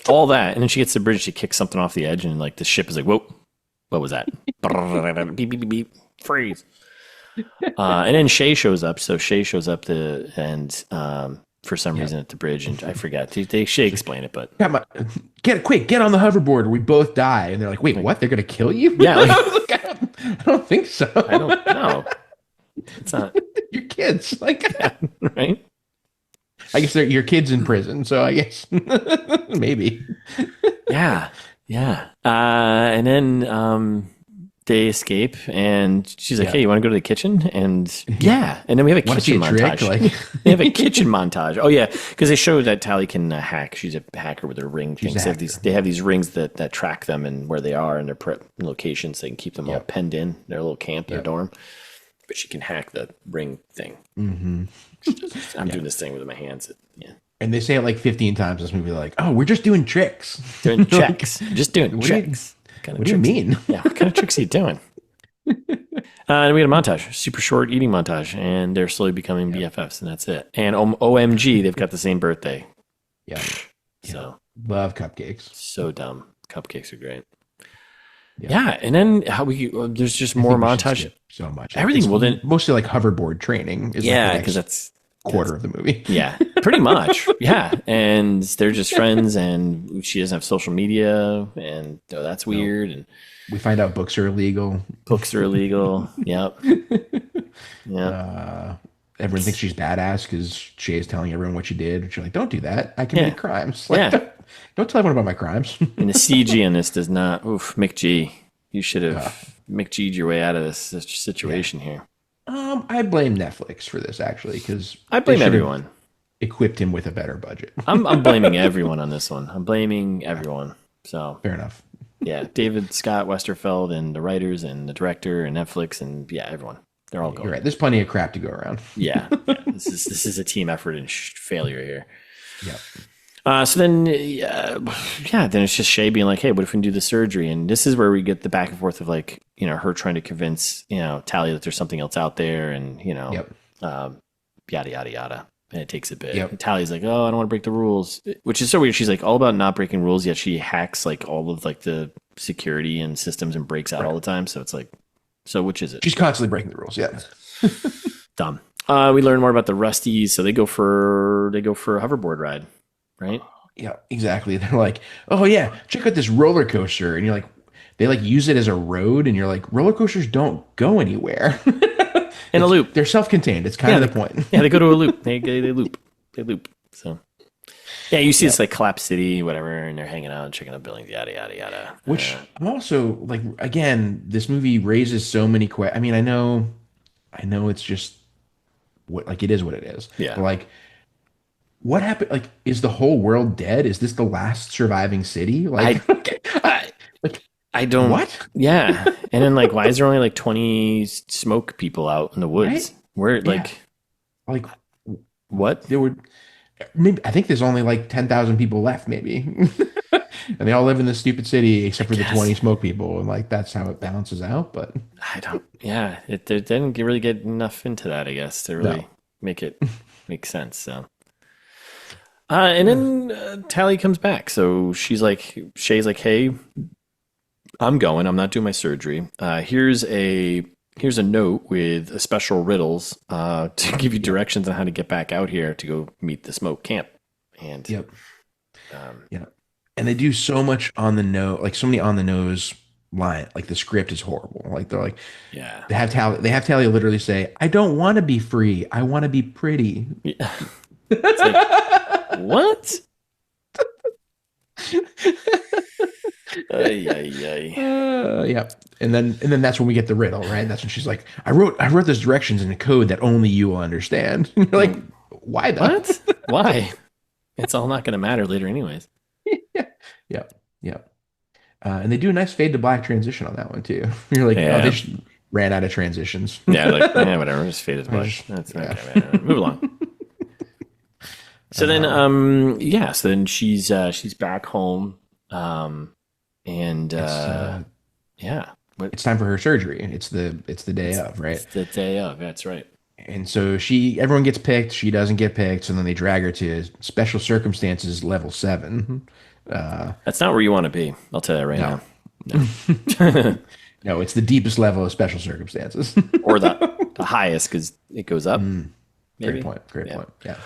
All that. And then she gets to the bridge, she kicks something off the edge, and like the ship is like, whoa, what was that? Beep, beep, beep, beep. Freeze. And then Shay shows up. So Shay shows up for some reason at the bridge, and I forgot. Shay explain it, but get on the hoverboard, or we both die. And they're like, wait, what? They're going to kill you? Yeah. I don't think so. I don't know. It's not. Your kids. Like, right? I guess they're your kids in prison, so I guess maybe. Yeah. And then they escape, and she's like, "Hey, you want to go to the kitchen?" And and then we have a kitchen montage. They have a kitchen montage. Oh yeah, because they show that Tally can hack. She's a hacker with her ring things. They have these rings that track them and where they are and their locations. They can keep them all penned in their little camp, their dorm. But she can hack the ring thing. Mm-hmm. I'm doing this thing with my hands. And they say it like 15 times in this movie. Like, oh, we're just doing tricks. Doing checks. Just doing tricks. What do you mean? Yeah, what kind of tricks are you doing? And we had a montage, super short eating montage, and they're slowly becoming BFFs, and that's it. And OMG, they've got the same birthday. Yeah. So love cupcakes. So dumb. Cupcakes are great. Yeah, and then how there's just I more think we should montage. skip so much. Everything. It's Well, then, mostly like hoverboard training is like the yeah, because next quarter of the movie. yeah, pretty much. Yeah, and they're just friends, and she doesn't have social media, and that's weird. And We find out books are illegal. books are illegal. Yep. Everyone thinks she's badass because Shay is telling everyone what she did. And she's like, don't do that. I Yeah. commit crimes. Like, Yeah. don't tell everyone about my crimes. And the CG in this does not. Oof, Mick G. You should have Mick G'd your way out of this situation here. I blame Netflix for this actually because I blame everyone. Equipped him with a better budget. I'm blaming everyone on this one. I'm blaming everyone. So Fair enough. yeah, David Scott Westerfeld and the writers and the director and Netflix and everyone. They're all going. You're right. There's plenty of crap to go around. Yeah. This is a team effort and failure here. Yep. So then, then it's just Shay being like, "Hey, what if we can do the surgery?" And this is where we get the back and forth of like, her trying to convince Talia that there's something else out there, and yada yada yada. And it takes a bit. Yep. And Talia's like, "Oh, I don't want to break the rules," which is so weird. She's like all about not breaking rules, yet she hacks like all of like the security and systems and breaks out all the time. So it's like, so which is it? She's constantly breaking the rules. Yeah. Dumb. We learn more about the Rusties. So they go for a hoverboard ride, right? Yeah, exactly. They're like, oh yeah, check out this roller coaster, and you're like, they like use it as a road, and you're like, roller coasters don't go anywhere. In a loop. They're self-contained. It's kind of the point. Yeah, they go to a loop. They loop. They loop. So yeah, you see it's like Collapse City, whatever, and they're hanging out and checking out buildings, yada yada yada. Which I'm also like, again, this movie raises so many questions. I mean, I know it's just it is what it is. Yeah. But like, what happened? Like, is the whole world dead? Is this the last surviving city? Like, I don't. What? Yeah, and then like, why is there only like 20 smoke people out in the woods? Right? Where like what? There were maybe I think there's only like 10,000 people left, maybe, and they all live in this stupid city except for the 20 smoke people, and like that's how it balances out. But I don't. Yeah, it didn't really get enough into that, I guess, to really make it make sense. So. And then Tally comes back. So Shay's like, "Hey, I'm going. I'm not doing my surgery. Here's a note with a special riddles to give you directions on how to get back out here to go meet the smoke camp." And and they do so much on the nose, like so many on the nose line. Like the script is horrible. Like they're like, they have Tally literally say, "I don't want to be free. I want to be pretty." Yeah. It's like, what? Yeah. And then that's when we get the riddle, right? That's when she's like, I wrote those directions in a code that only you will understand. And you're like, why though? What? Why? It's all not going to matter later anyways. Yeah. And they do a nice fade to black transition on that one too. You're like, oh, they just ran out of transitions. Yeah, like, whatever. Just fade to black. That's okay, man. Move along. So then, so then she's back home, and it's time for her surgery. It's the day of, right? It's the day of. That's right. And so everyone gets picked. She doesn't get picked, so then they drag her to special circumstances level 7. That's not where you want to be. I'll tell you right now. No. No, it's the deepest level of special circumstances, or the highest because it goes up. Great point. Yeah.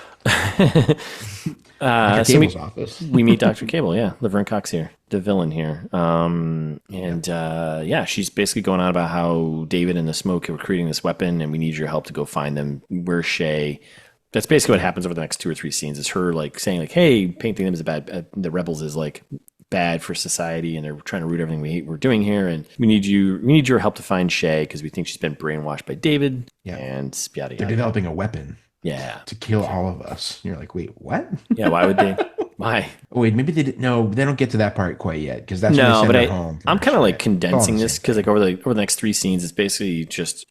Dr. Cable's office. We meet Dr. Cable. Yeah, Laverne Cox here, the villain here. She's basically going on about how David and the Smoke are creating this weapon, and we need your help to go find them. Where's Shay? That's basically what happens over the next 2 or 3 scenes. Is her like saying like, "Hey, painting them as the rebels is like bad for society, and they're trying to root everything we're doing here, and we need your help to find Shay because we think she's been brainwashed by David." Yeah, and yada, they're developing a weapon. Yeah, to kill all of us. And you're like, wait, what? Yeah, why would they? Why? Wait, maybe they didn't. No, they don't get to that part quite yet because that's when they send her home. I'm kind of like condensing this because like over the next 3 scenes, it's basically just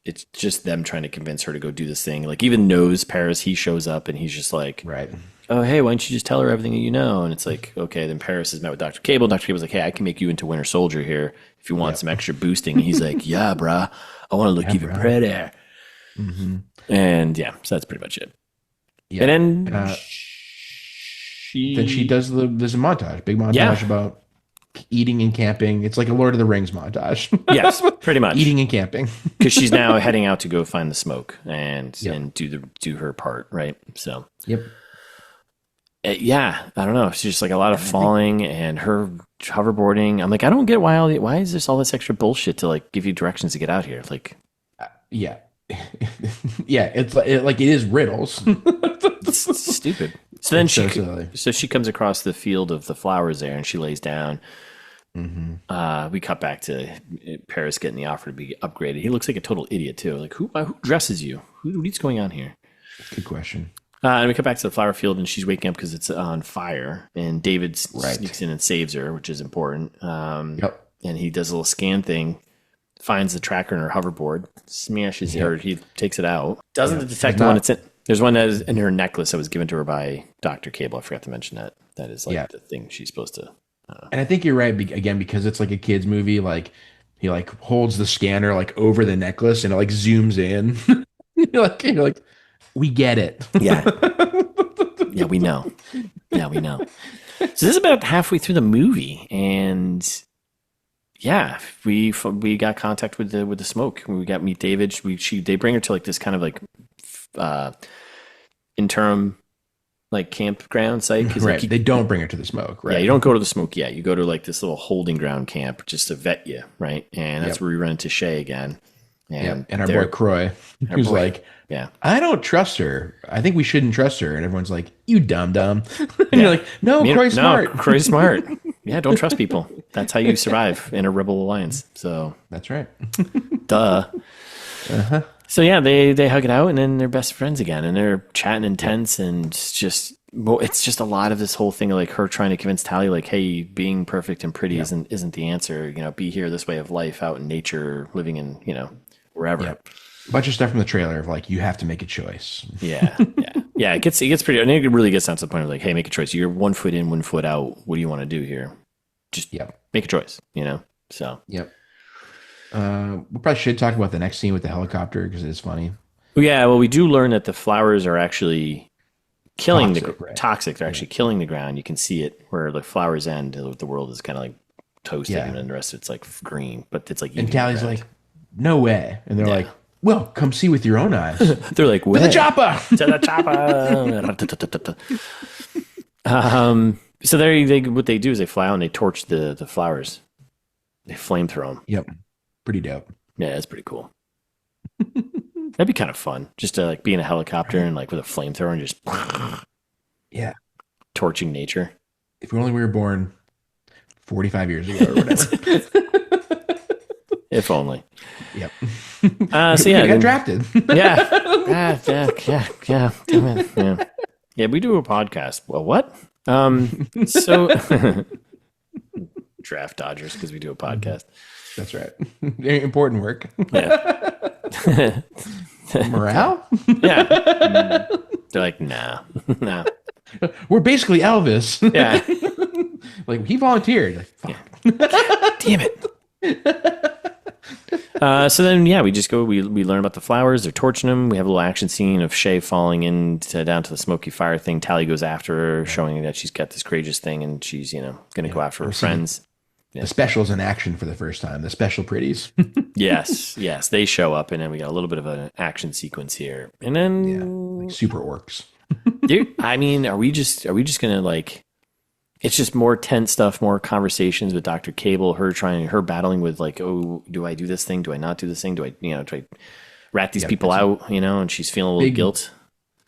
them trying to convince her to go do this thing. Like even knows Paris, he shows up and he's just like, right. Oh, hey, why don't you just tell her everything that you know? And it's like, okay, then Paris has met with Dr. Cable. Dr. Cable's like, hey, I can make you into Winter Soldier here if you want some extra boosting. And he's like, yeah, brah, I want to look even prettier. Mm-hmm. And so that's pretty much it. Yeah. And then she does there's a montage, big montage about eating and camping. It's like a Lord of the Rings montage. Yes, pretty much. Eating and camping. Because she's now heading out to go find the smoke and Yep. do her part, right? So Yep. yeah, I don't know. It's just like a lot of falling and her hoverboarding. I'm like, I don't get why is this all this extra bullshit to like give you directions to get out here? Like, Yeah. Yeah, it's like it is riddles. it's stupid. So then It's so silly. she comes across the field of the flowers there and she lays down. Mm-hmm. We cut back to Paris getting the offer to be upgraded. He looks like a total idiot too. Like who dresses you? What's going on here? Good question. And we come back to the flower field, and she's waking up because it's on fire. And David sneaks in and saves her, which is important. Yep. And he does a little scan thing, finds the tracker in her hoverboard, smashes it, or he takes it out. Doesn't detect the one it's in. There's one that is in her necklace that was given to her by Dr. Cable. I forgot to mention that. That is like the thing she's supposed to. And I think you're right again because it's like a kids movie. Like he like holds the scanner like over the necklace and it like zooms in. you're like, we get it. Yeah. Yeah, we know. Yeah, we know. So this is about halfway through the movie, and yeah, we got contact with the smoke. We got meet David. They bring her to like this kind of like interim like campground site. Right. Like They don't bring her to the smoke. Right. Yeah, you don't go to the smoke yet. You go to like this little holding ground camp just to vet you, right? And that's where we run into Shay again. And our boy Croy, who's like, I don't trust her. I think we shouldn't trust her. And everyone's like, you dumb. And you're like, no, Croy's smart. Croy's smart. Yeah, don't trust people. That's how you survive in a rebel alliance. So that's right. Duh. Uh-huh. So yeah, they hug it out and then they're best friends again and they're chatting intense and it's just a lot of this whole thing of like her trying to convince Tally like, hey, being perfect and pretty isn't the answer. You know, be here this way of life out in nature, living in, wherever. Yep. A bunch of stuff from the trailer of like, you have to make a choice. Yeah. It gets pretty. I think it really gets down to the point of like, hey, make a choice. You're 1 foot in, 1 foot out. What do you want to do here? Just make a choice. So. Yep. We probably should talk about the next scene with the helicopter because it is funny. Yeah. Well, we do learn that the flowers are actually killing toxic. They're actually killing the ground. You can see it where the flowers end. The world is kind of like toasted, and the rest of it's like green. But it's like and Tally's like, no way, and they're like, well, come see with your own eyes. They're like, to the chopper, to the chopper. So they what they do is they fly out and they torch the flowers. They flamethrow them. Yep, pretty dope. Yeah, that's pretty cool. That'd be kind of fun, just to like be in a helicopter and like with a flamethrower and just torching nature. If only we were born 45 years ago or whatever. If only. Yep. So yeah, we got drafted. Yeah. Yeah, we do a podcast. Well, what? So draft Dodgers because we do a podcast. That's right. Very important work. Yeah. Morale? Yeah. They're like, nah. We're basically Elvis. Yeah. Like he volunteered. Like, fuck. Yeah. Damn it. So then, we just go. We learn about the flowers. They're torching them. We have a little action scene of Shay falling down to the smoky fire thing. Tally goes after her, showing that she's got this courageous thing, and she's going to go after her friends. The special's in action for the first time. The special pretties. Yes, they show up, and then we got a little bit of an action sequence here, and then like super orcs. Dude, I mean, are we just gonna like? It's just more tense stuff, more conversations with Dr. Cable, her battling with like, oh, do I do this thing? Do I not do this thing? Do I rat these people out? And she's feeling a little guilt.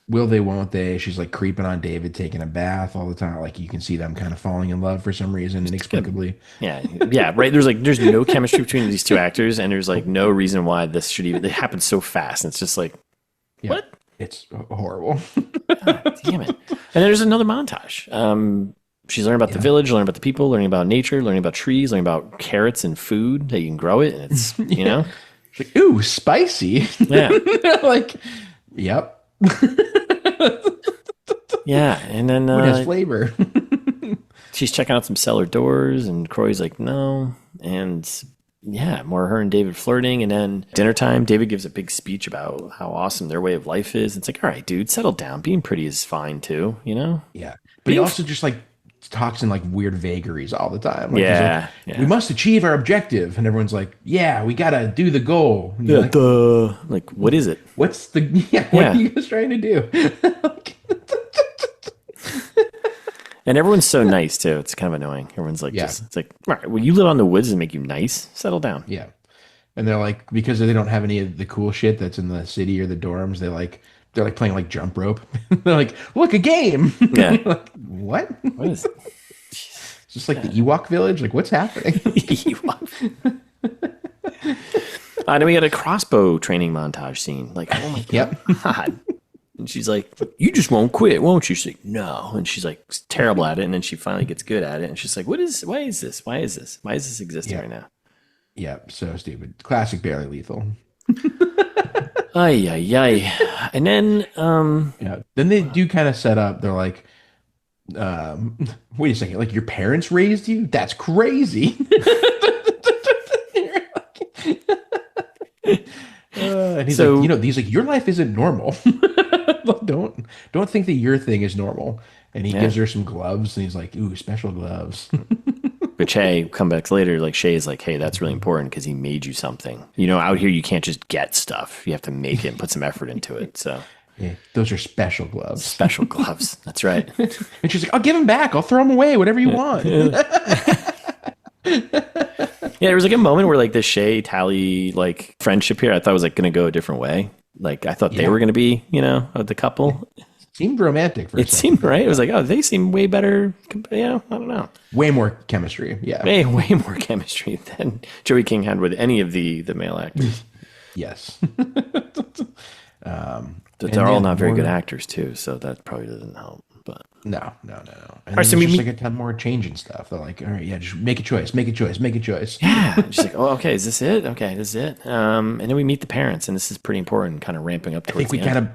Will they, won't they? She's like creeping on David, taking a bath all the time. Like you can see them kind of falling in love for some reason, inexplicably. Yeah, right. There's no chemistry between these two actors, and there's like no reason why this should even. It happens so fast, and it's just like, what? It's horrible. God, damn it! And there's another montage. She's learning about the village, learning about the people, learning about nature, learning about trees, learning about carrots and food that you can grow it, and it's She's like, ooh, spicy. Yeah. Like, yep. Yeah, and then it has flavor. She's checking out some cellar doors, and Croy's like, no, and more her and David flirting, and then dinner time. David gives a big speech about how awesome their way of life is. It's like, all right, dude, settle down. Being pretty is fine too, Yeah, but he also just like talks in like weird vagaries all the time. Like, he's Yeah. like, we must achieve our objective, and everyone's like, yeah, we gotta do the goal. And you're Yeah. like, Duh. Like, what is it? what's the what are you guys trying to do? And everyone's so nice too. It's kind of annoying. Everyone's like, it's like, all right, well, you live on the woods and make you nice. Settle down. Yeah. And they're like, because they don't have any of the cool shit that's in the city or the dorms, they're like playing like jump rope. They're like, look, a game. Yeah. Like, what? What is it? It's just like the Ewok village. Like, what's happening? And then we got a crossbow training montage scene. Like, oh my God. And she's like, you just won't quit, won't you? She's like, no. And she's like terrible at it. And then she finally gets good at it. And she's like, why is this? Why is this existing right now? Yeah, so stupid. Classic Barely Lethal. Ay, ay, ay. And then, then they do kind of set up, they're like, wait a second, like your parents raised you? That's crazy. And he's like, he's like, your life isn't normal. don't think that your thing is normal. And he gives her some gloves, and he's like, ooh, special gloves. But Shay, come back later, like Shay is like, hey, that's really important because he made you something. You know, out here you can't just get stuff. You have to make it and put some effort into it. So yeah, those are special gloves. Special gloves. That's right. And she's like, I'll give them back. I'll throw them away, whatever you want. Yeah, there was like a moment where like the Shay Tally like friendship here, I thought was like going to go a different way. Like I thought they were going to be, the couple. Seemed romantic for a second. Seemed right. It was like, oh, they seem way better. I don't know. Way more chemistry. Yeah. Way more chemistry than Joey King had with any of the male actors. Yes. They're all not very good actors too, so that probably doesn't help. But no. And all right, so there's just like a ton more changing stuff. They're like, all right, yeah, just make a choice. Yeah. Just like, oh, okay, is this it? Okay, this is it. And then we meet the parents, and this is pretty important, kind of ramping up towards I think we kind of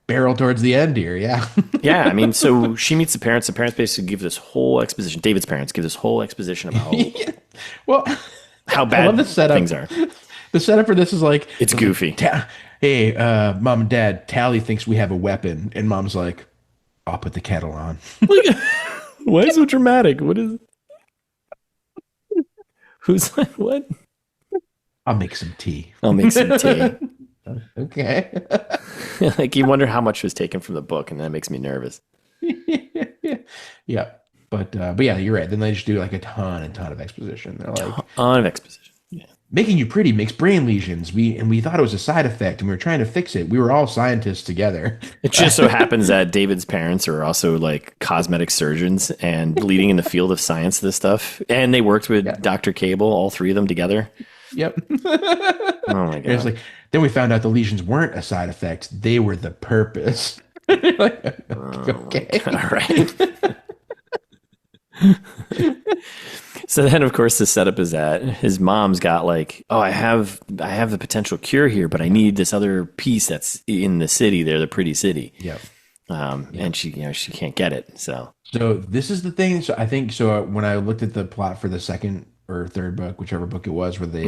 barrel towards the end here, yeah. Yeah, I mean, so she meets the parents. The parents basically give this whole exposition. David's parents give this whole exposition about well, how bad things are. The setup for this is like, it's goofy. Hey, mom and dad, Tally thinks we have a weapon, and mom's like, I'll put the kettle on. Why is it so dramatic? What is it? Who's like, what? I'll make some tea. Okay. Like you wonder how much was taken from the book, and that makes me nervous. Yeah. But yeah, you're right. Then they just do like a ton of exposition. They're like, ton of exposition. Yeah. Making you pretty makes brain lesions. We thought it was a side effect, and we were trying to fix it. We were all scientists together. It just so happens that David's parents are also like cosmetic surgeons and leading in the field of science, this stuff. And they worked with Dr. Cable, all three of them together. Yep. Oh my God. It's like, then we found out the lesions weren't a side effect. They were the purpose. Like, okay. All right. So then, of course, the setup is that his mom's got like, oh, I have the potential cure here, but I need this other piece that's in the city there, the pretty city. Yep. And she can't get it. So this is the thing. So I think when I looked at the plot for the second or third book, whichever book it was, where they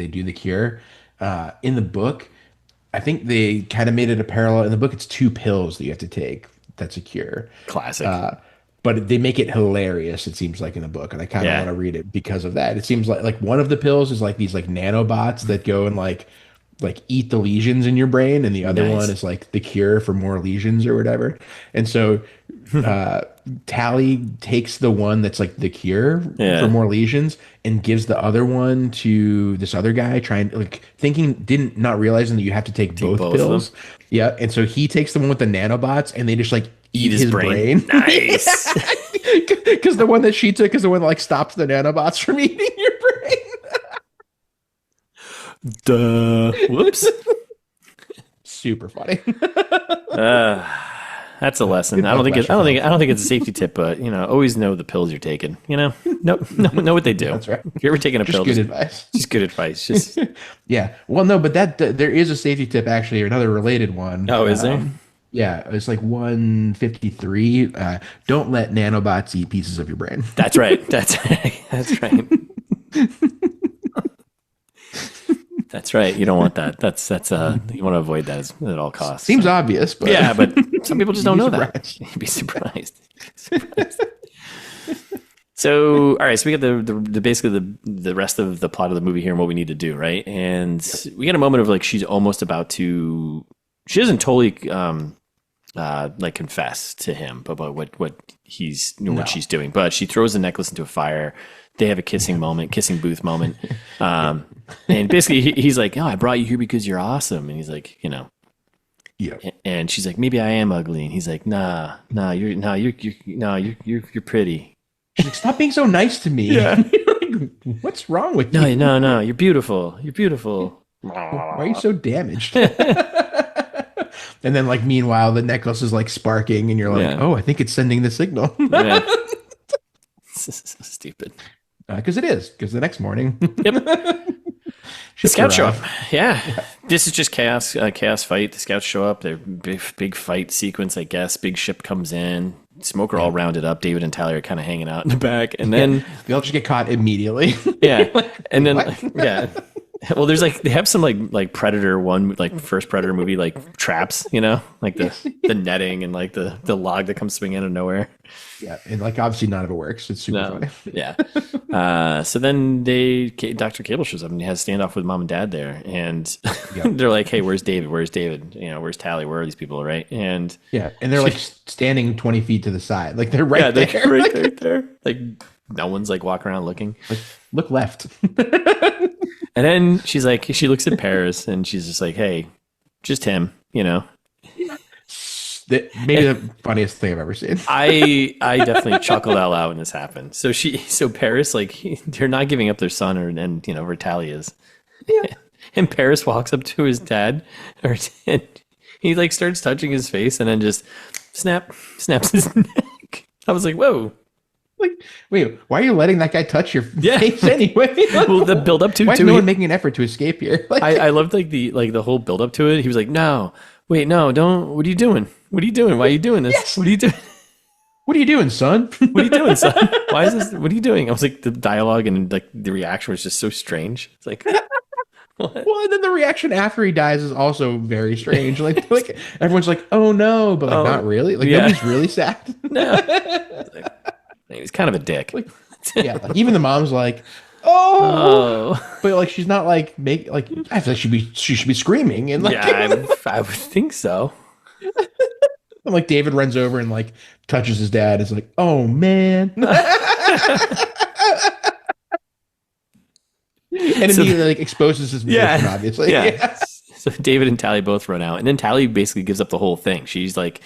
do the cure, in the book, I think they kind of made it a parallel. In the book, it's 2 pills that you have to take. That's a cure. Classic. But they make it hilarious, it seems like, in the book, and I kind of want to read it because of that. It seems like one of the pills is like these like nanobots that go and like eat the lesions in your brain, and the other one is like the cure for more lesions or whatever. And so Tally takes the one that's like the cure for more lesions and gives the other one to this other guy, not realizing that you have to take both pills. Yeah, and so he takes the one with the nanobots, and they just like eat his brain. Nice. Because the one that she took is the one that like stops the nanobots from eating your brain. Duh. Whoops. Super funny. That's a lesson. I don't think it's a safety tip, but always know the pills you're taking. Know what they do. That's right. If you're ever taking a pill, good advice. Just good advice. Just yeah. Well, no, but there is a safety tip actually, or another related one. Oh, is there? Yeah, it's like 153. Don't let nanobots eat pieces of your brain. That's right. That's right. That's right. You don't want that. That's you want to avoid that at all costs. Seems obvious, but yeah, but some people just don't know surprised. that. You'd be surprised. So, all right. So we got the basically the rest of the plot of the movie here and what we need to do, right? And we get a moment of like she's almost about to. She doesn't totally like confess to him about what he's what she's doing, but she throws the necklace into a fire. They have a kissing booth moment, and basically he's like, "Oh, I brought you here because you're awesome," and he's like, Yeah. And she's like, "Maybe I am ugly," and he's like, "Nah, you're pretty." She's like, stop being so nice to me. Yeah. Like, what's wrong with you? No, you're beautiful. You're beautiful. Why are you so damaged? And then, like, meanwhile, the necklace is like sparking, and you're like, oh, I think it's sending the signal. Yeah. So stupid. Because it is. Because the next morning, yep, the scouts show up. Yeah, this is just chaos. Chaos fight. The scouts show up. They're big fight sequence, I guess. Big ship comes in. Smoke are all rounded up. David and Tyler are kind of hanging out in the back, and then they all just get caught immediately. Yeah, and then yeah. Well, there's like they have some like Predator one like first Predator movie like traps, like the netting and like the log that comes swinging out of nowhere. Yeah, and like obviously none of it works. It's super funny. Yeah. So then Dr. Cable shows up and he has a standoff with mom and dad there, and they're like, "Hey, where's David? Where's David? Where's Tally? Where are these people?" Right? And they're like standing 20 feet to the side, like they're right there, they're right there. Like no one's like walking around looking. Like, look left. And then she's like, she looks at Paris and she's just like, "Hey, just him, Maybe the funniest thing I've ever seen. I definitely chuckled out loud when this happened. So Paris, like, they're not giving up their son, and where Tally is. Yeah. And Paris walks up to his dad, and he like starts touching his face, and then just snaps his neck. I was like, whoa. Like, wait, why are you letting that guy touch your face anyway? Well, the build up to why is no one making an effort to escape here? Like, I loved like the whole build up to it. He was like, "No, wait, no, don't. What are you doing? What are you doing? Why are you doing this? Yes. What are you doing? What are you doing, son? What are you doing, son? Why is this? What are you doing?" I was like, the dialogue and like the reaction was just so strange. It's like, what? Well, and then the reaction after he dies is also very strange. Like everyone's like, "Oh no," but like not really. Like nobody's really sad. No. He's kind of a dick. Like even the mom's like, "Oh," but like she's not like I feel like she should be screaming and like I would think so. And like David runs over and like touches his dad. It's like, "Oh man," and immediately like exposes his position, obviously. Yeah. So David and Tally both run out, and then Tally basically gives up the whole thing. She's like,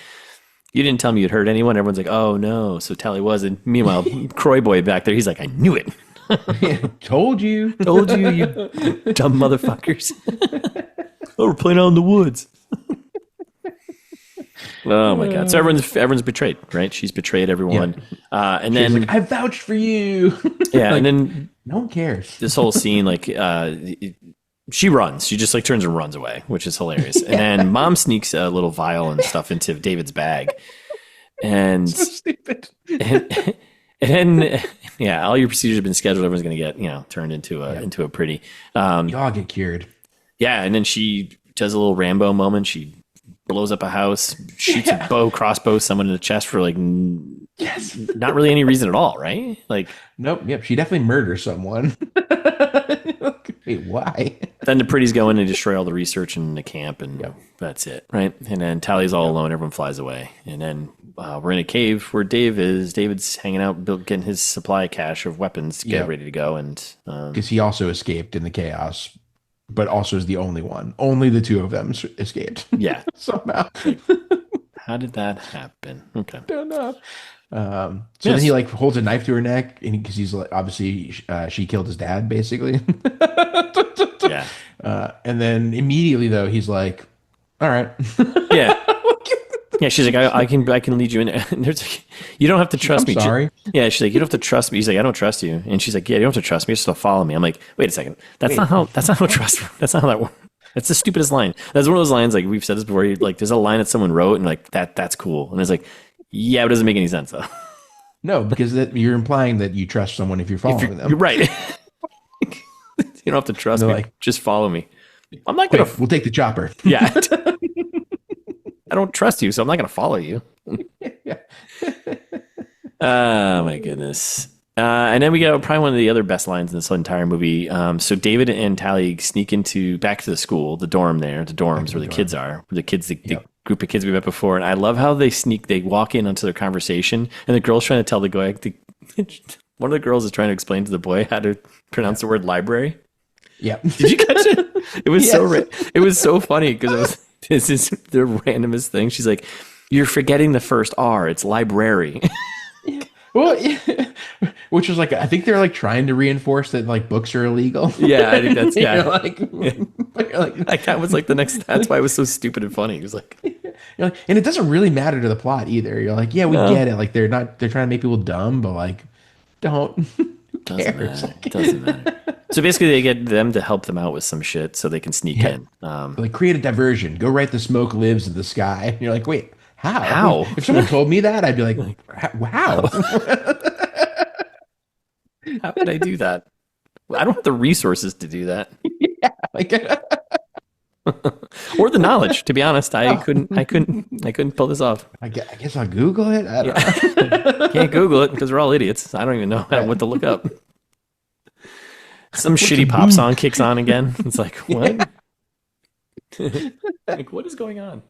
"You didn't tell me you'd hurt anyone." Everyone's like, "Oh no." So Tally was, and meanwhile, Croy boy back there, he's like, "I knew it." Told you, you dumb motherfuckers. Oh, we're playing out in the woods. Oh my god! So everyone's betrayed, right? She's betrayed everyone, and she's then like, "I vouched for you." Yeah, like, and then no one cares. This whole scene, like, she runs. She just like turns and runs away, which is hilarious. And then mom sneaks a little vial and stuff into David's bag, and so stupid. And then all your procedures have been scheduled. Everyone's gonna get turned into a pretty. Y'all get cured. Yeah, and then she does a little Rambo moment. She blows up a house, shoots a crossbow someone in the chest for like not really any reason at all, right? Like, nope. Yep. She definitely murders someone. Wait, why? Then the pretties go in and destroy all the research in the camp, and that's it, right? And then Tally's all alone. Everyone flies away, and then we're in a cave where Dave is. David's hanging out, getting his supply cache of weapons to get ready to go, and because he also escaped in the chaos. But also is the only one. Only the two of them escaped. Yeah. Somehow. How did that happen? Okay. Don't know. Then he like holds a knife to her neck, and because he's like, obviously she killed his dad, basically. Yeah. And then immediately though, he's like, "All right." Yeah. Yeah, she's like, I can lead you in there. And there's like, you don't have to trust me. Sorry. Yeah, she's like, you don't have to trust me. He's like, I don't trust you. And she's like, yeah, you don't have to trust me. Just to follow me. I'm like, wait a second. That's not how trust. That's not how that works. That's the stupidest line. That's one of those lines, like we've said this before. Like, there's a line that someone wrote, and like that's cool. And it's like, yeah, it doesn't make any sense though. No, because you're implying that you trust someone if you're following them. You're right. You don't have to trust me. Like, just follow me. I'm not gonna. We'll take the chopper. Yeah. I don't trust you, so I'm not going to follow you. Yeah. Oh my goodness. And then we got probably one of the other best lines in this entire movie. So David and Tally sneak back to the school, the dorm there, the dorms where the kids are, where the kids, the group of kids we met before. And I love how they walk in onto their conversation, and the girl's trying to tell the guy, one of the girls is trying to explain to the boy how to pronounce the word library. Yeah. Did you catch it? It was it was so funny because this is the randomest thing. She's like, "You're forgetting the first R. It's library." Well, which was like, I think they're like trying to reinforce that like books are illegal. Yeah, I think that's like that was like the next. That's why it was so stupid and funny. It was like, you're like, and it doesn't really matter to the plot either. You're like, yeah, we get it. Like they're trying to make people dumb, but like, don't. Who cares? It doesn't matter. So basically, they get them to help them out with some shit so they can sneak in. Like create a diversion. Go write "The smoke lives in the sky." And you're like, wait, how? How? If someone told me that, I'd be like, how? How could I do that? I don't have the resources to do that. Yeah, like. Or the knowledge, to be honest. I couldn't pull this off. I guess I'll Google it. I don't know. Can't Google it because we're all idiots. I don't even know what to look up. Some shitty pop song kicks on again. It's like, what? Like, what is going on?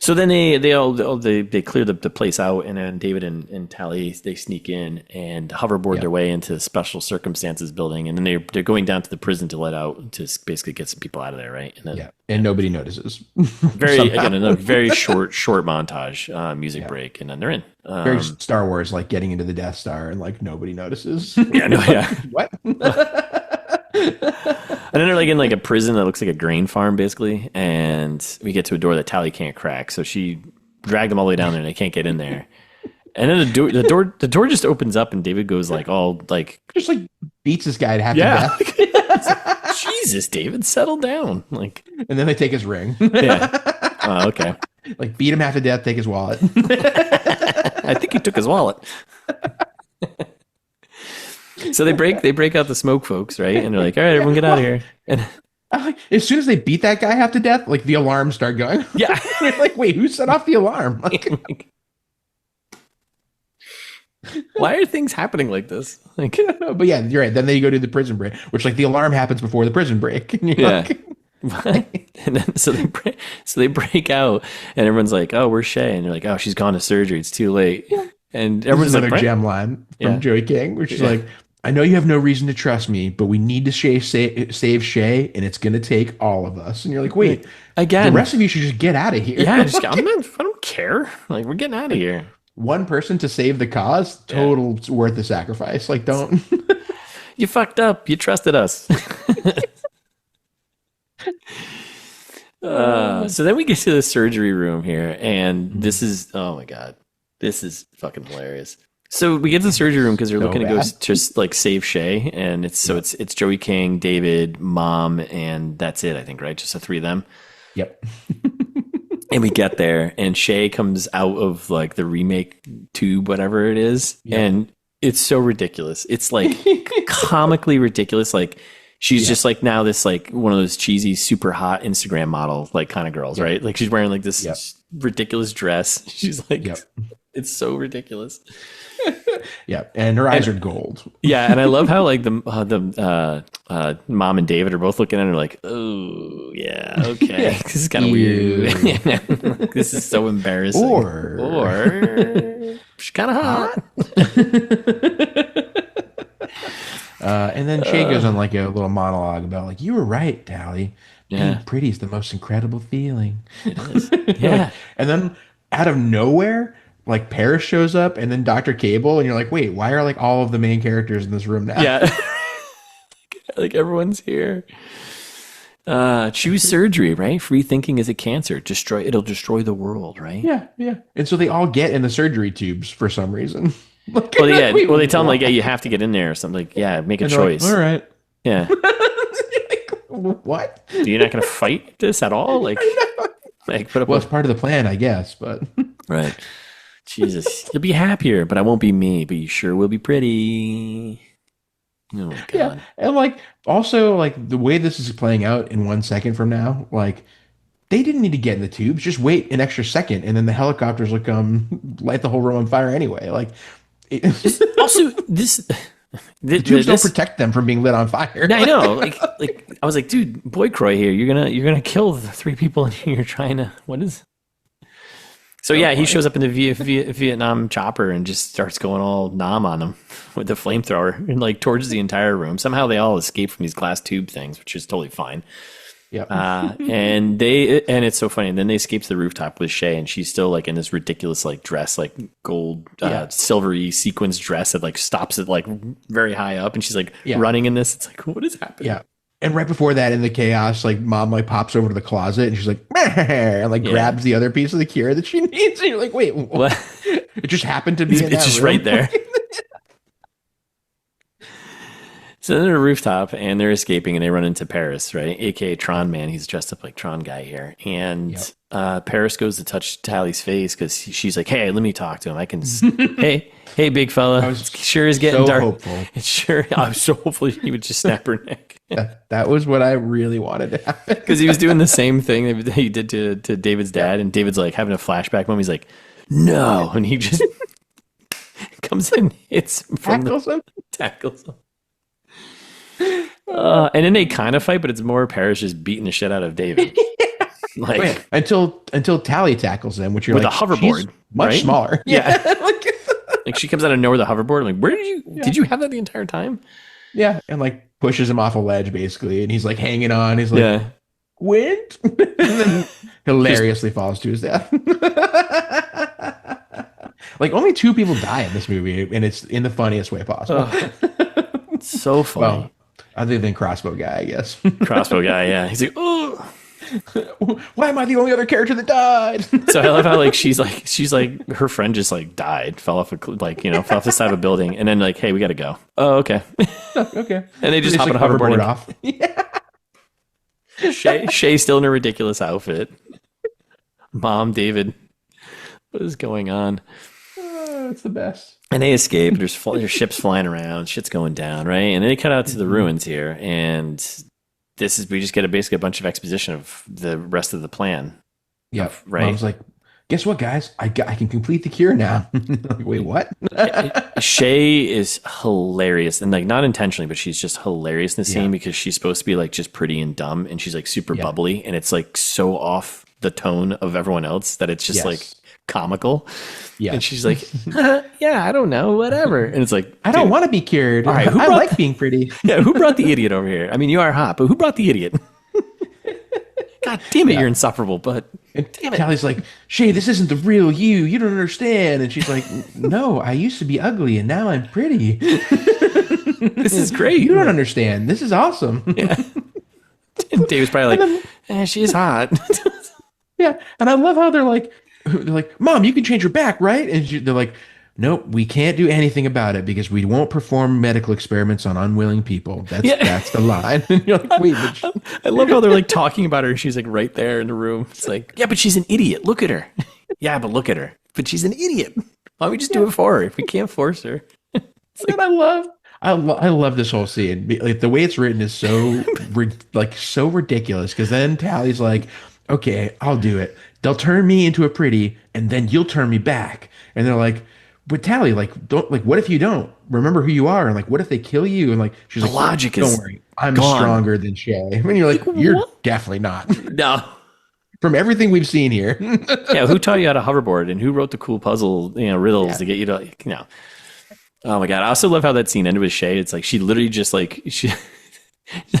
So then they clear the place out, and then David and Tally, they sneak in and hoverboard their way into the special circumstances building, and then they're going down to the prison to let out to basically get some people out of there, right? And then, and nobody notices. Another very short montage, music break, and then they're in. Very Star Wars, like getting into the Death Star, and like nobody notices. What? And then they're like in like a prison that looks like a grain farm, basically. And we get to a door that Tally can't crack, so she dragged them all the way down there, and they can't get in there. And then the door just opens up, and David goes like all like just like beats this guy to half to death. Jesus, David, settle down. Like, and then they take his ring. Yeah. Oh, okay. Like beat him half to death, take his wallet. I think he took his wallet. So they break out the smoke folks, right? And they're like, all right, everyone get out of here. And as soon as they beat that guy half to death, like the alarms start going. Yeah. Like, wait, who set off the alarm? Like, why are things happening like this? Like, but yeah, you're right. Then they go to the prison break, which like the alarm happens before the prison break. And you're like, and then so they break out, and everyone's like, oh, where's Shay? And they're like, oh, she's gone to surgery. It's too late. And everyone's another like, gem line from Joey King, which is like, I know you have no reason to trust me, but we need to save Shay, and it's going to take all of us. And you're like, wait, again, the rest of you should just get out of here. Yeah, I don't care. Like, we're getting out of here. One person to save the cause, total worth the sacrifice. Like, don't. You fucked up. You trusted us. So then we get to the surgery room here, and this is, oh my God, this is fucking hilarious. So we get to the surgery room because they're looking to go just like save Shay, and it's Joey King, David, Mom, and that's it, I think, right? Just the three of them. Yep. And we get there, and Shay comes out of like the remake tube, whatever it is, and it's so ridiculous. It's like comically ridiculous. Like she's just like now this like one of those cheesy, super hot Instagram model like kind of girls, right? Like she's wearing like this ridiculous dress. She's like, it's so ridiculous. Yeah, and her eyes are gold. Yeah, and I love how like the Mom and David are both looking at her like, oh yeah, okay, this is kind of weird. This is so embarrassing. Or she's kind of hot. And then Shay goes on like a little monologue about like, you were right, Tally. Being pretty is the most incredible feeling. It is. Yeah. And then out of nowhere, like Paris shows up, and then Dr. Cable, and you're like, wait, why are like all of the main characters in this room now? Yeah. Like everyone's here. Choose surgery, right? Free thinking is a cancer. It'll destroy the world, right? Yeah, yeah. And so they all get in the surgery tubes for some reason. Like, well, they tell them like, yeah, you have to get in there or something. Like, yeah, make a choice. Like, all right. Yeah. Like, what? You're not going to fight this at all? Like put up. Well, it's part of the plan, I guess, but right. Jesus, you'll be happier, but I won't be me. But you sure will be pretty. Oh my God. Yeah, and like also like the way this is playing out in 1 second from now, like they didn't need to get in the tubes. Just wait an extra second, and then the helicopters will come light the whole room on fire anyway. Like Also, this The tubes don't protect them from being lit on fire. I know. Like I was like, dude, Boy Croy here. You're gonna kill the 3 people and you're trying to. What is? So yeah, he shows up in the Vietnam chopper and just starts going all nom on them with the flamethrower and like torches the entire room. Somehow they all escape from these glass tube things, which is totally fine. Yeah. And it's so funny. And then they escape to the rooftop with Shay, and she's still like in this ridiculous like dress, like gold, silvery sequins dress that like stops it like very high up, and she's like running in this. It's like, what is happening? Yeah. And right before that, in the chaos, like mom like pops over to the closet and she's like, and like grabs the other piece of the cure that she needs. And you're like, wait, what? It just happened to be in that it's just room. Right there. So they're at a rooftop and they're escaping and they run into Paris, right? AKA Tron Man. He's dressed up like Tron guy here. And Paris goes to touch Tally's face because she's like, hey, let me talk to him. I can, hey, big fella. It sure is getting dark. Hopeful. I was so hopeful he would just snap her neck. That was what I really wanted to happen. Because he was doing the same thing that he did to David's dad. And David's like having a flashback moment. He's like, no. And he just comes in, hits from tackles him. And then they kind of fight, but it's more Paris just beating the shit out of David. Like until Tally tackles him, which you're with like, a hoverboard, much smaller. Yeah. Like she comes out of nowhere with a hoverboard. I'm like, where did you have that the entire time? Yeah, and like pushes him off a ledge basically, and he's like hanging on. He's like, wind, and then hilariously falls to his death. Like only 2 people die in this movie, and it's in the funniest way possible. It's so funny. Well, other than Crossbow Guy, I guess. Crossbow Guy, yeah. He's like, oh, why am I the only other character that died? So I love how like she's like her friend just like died, fell off fell off the side of a building, and then like, hey, we got to go. Oh, okay, okay. And they just hop on a hoverboard off. Yeah. Shay's still in a ridiculous outfit. Mom, David, what is going on? It's the best. And they escape. There's ships flying around. Shit's going down, right? And then they cut out to the ruins here, and we just get basically a bunch of exposition of the rest of the plan. Yeah, right. Mom's like, guess what, guys? I can complete the cure now. Like, wait, what? Shay is hilarious, and like not intentionally, but she's just hilarious in the scene because she's supposed to be like just pretty and dumb, and she's like super bubbly, and it's like so off the tone of everyone else that it's just like comical. Yeah. And she's like, yeah, I don't know, whatever. And it's like, I don't want to be cured. All right, I like being pretty. Yeah, who brought the idiot over here? I mean, you are hot, but who brought the idiot? God damn it, you're insufferable, but damn it. Tally's like, Shay, this isn't the real you. You don't understand. And she's like, no, I used to be ugly and now I'm pretty. This is great. You don't understand. This is awesome. Yeah. And Dave's probably like, she's hot. Yeah. And I love how they're like, Mom, you can change her back, right? And they're like, nope, we can't do anything about it because we won't perform medical experiments on unwilling people. That's the line. And you're like, wait. I love how they're like talking about her. She's like right there in the room. It's like, yeah, but she's an idiot. Look at her. Yeah, but look at her. But she's an idiot. Why don't we just do it for her if we can't force her? Like, I love this whole scene. Like the way it's written is so so ridiculous. Because then Tally's like, okay, I'll do it. They'll turn me into a pretty, and then you'll turn me back. And they're like, but Tally, what if you don't remember who you are? And like, what if they kill you? And like, she's like, logic don't worry, I'm stronger than Shay. And you're like, you're definitely not. No. From everything we've seen here. Yeah, who taught you how to hoverboard, and who wrote the cool puzzle, riddles to get you to, Oh my God. I also love how that scene ended with Shay. It's like, she literally just like, she's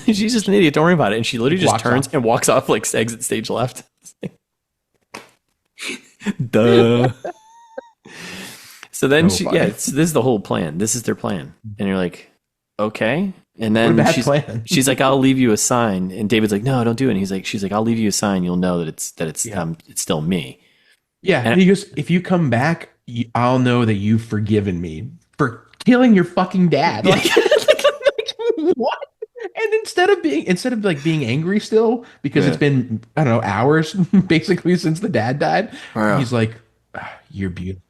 just an idiot. Don't worry about it. And she literally just turns and walks off, like exit stage left. Duh. So then this is the whole plan. This is their plan. And you're like, okay. And then she's like, I'll leave you a sign. And David's like, no, don't do it. And she's like, I'll leave you a sign. You'll know that it's still me. Yeah. And he goes, if you come back, I'll know that you've forgiven me for killing your fucking dad. Like, what? And instead of being angry still, because it's been, I don't know, hours basically since the dad died, he's like, you're beautiful.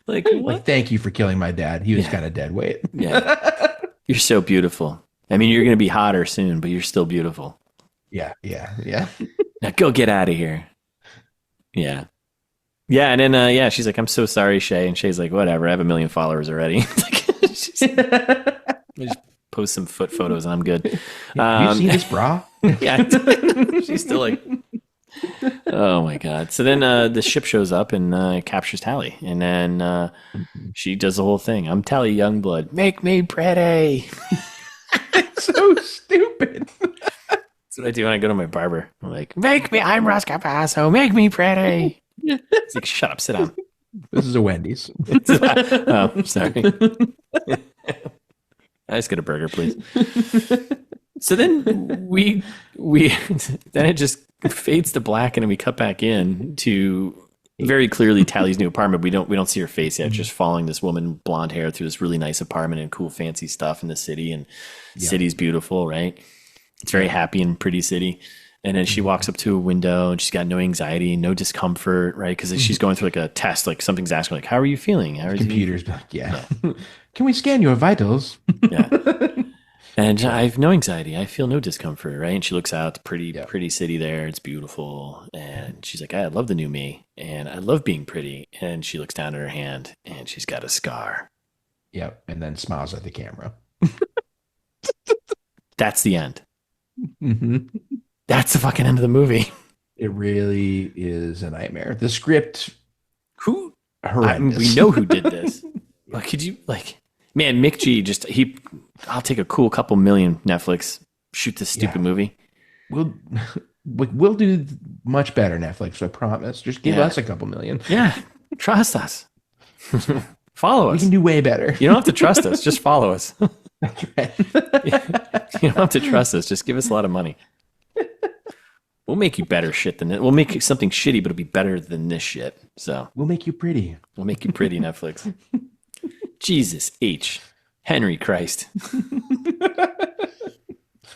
Like, thank you for killing my dad. He was kind of dead weight. Yeah. You're so beautiful. I mean, you're going to be hotter soon, but you're still beautiful. Yeah. Now go get out of here. Yeah. Yeah, and then she's like, "I'm so sorry, Shay," and Shay's like, "Whatever, I have 1 million followers already." She's like, I just post some foot photos and I'm good. Have you seen this bra? Yeah, she's still like, oh my god. So then the ship shows up and captures Tally, and then she does the whole thing. I'm Tally Youngblood. Make me pretty. It's so stupid. That's what I do when I go to my barber. I'm like, make me. I'm Russ Capasso. Make me pretty. It's like, shut up, sit down. This is a Wendy's. Oh, sorry. I just get a burger, please. So then we then it just fades to black, and then we cut back in to very clearly Tally's new apartment. We don't see her face yet. Just following this woman, blonde hair, through this really nice apartment and cool fancy stuff in the city, and city's beautiful, right? It's very happy and pretty city. And then she walks up to a window and she's got no anxiety, no discomfort, right? Because she's going through like a test, like something's asking, like, "How are you feeling?" How are Computer's like, yeah. Can we scan your vitals? Yeah. And I have no anxiety. I feel no discomfort, right? And she looks out at the pretty city there. It's beautiful. And she's like, "I love the new me. And I love being pretty." And she looks down at her hand and she's got a scar. Yep. And then smiles at the camera. That's the end. Mm-hmm. That's the fucking end of the movie. It really is a nightmare. The script, horrendous. We know who did this. Like, could you, like, man, Mick G, I'll take a cool couple million, Netflix, shoot this stupid movie. We'll do much better, Netflix, I promise. Just give us a couple million. Yeah, trust us. Follow us. We can do way better. You don't have to trust us. Just follow us. That's right. You don't have to trust us. Just give us a lot of money. We'll make you better shit than it. We'll make something shitty, but it'll be better than this shit. So we'll make you pretty. We'll make you pretty, Netflix. Jesus H. Henry Christ.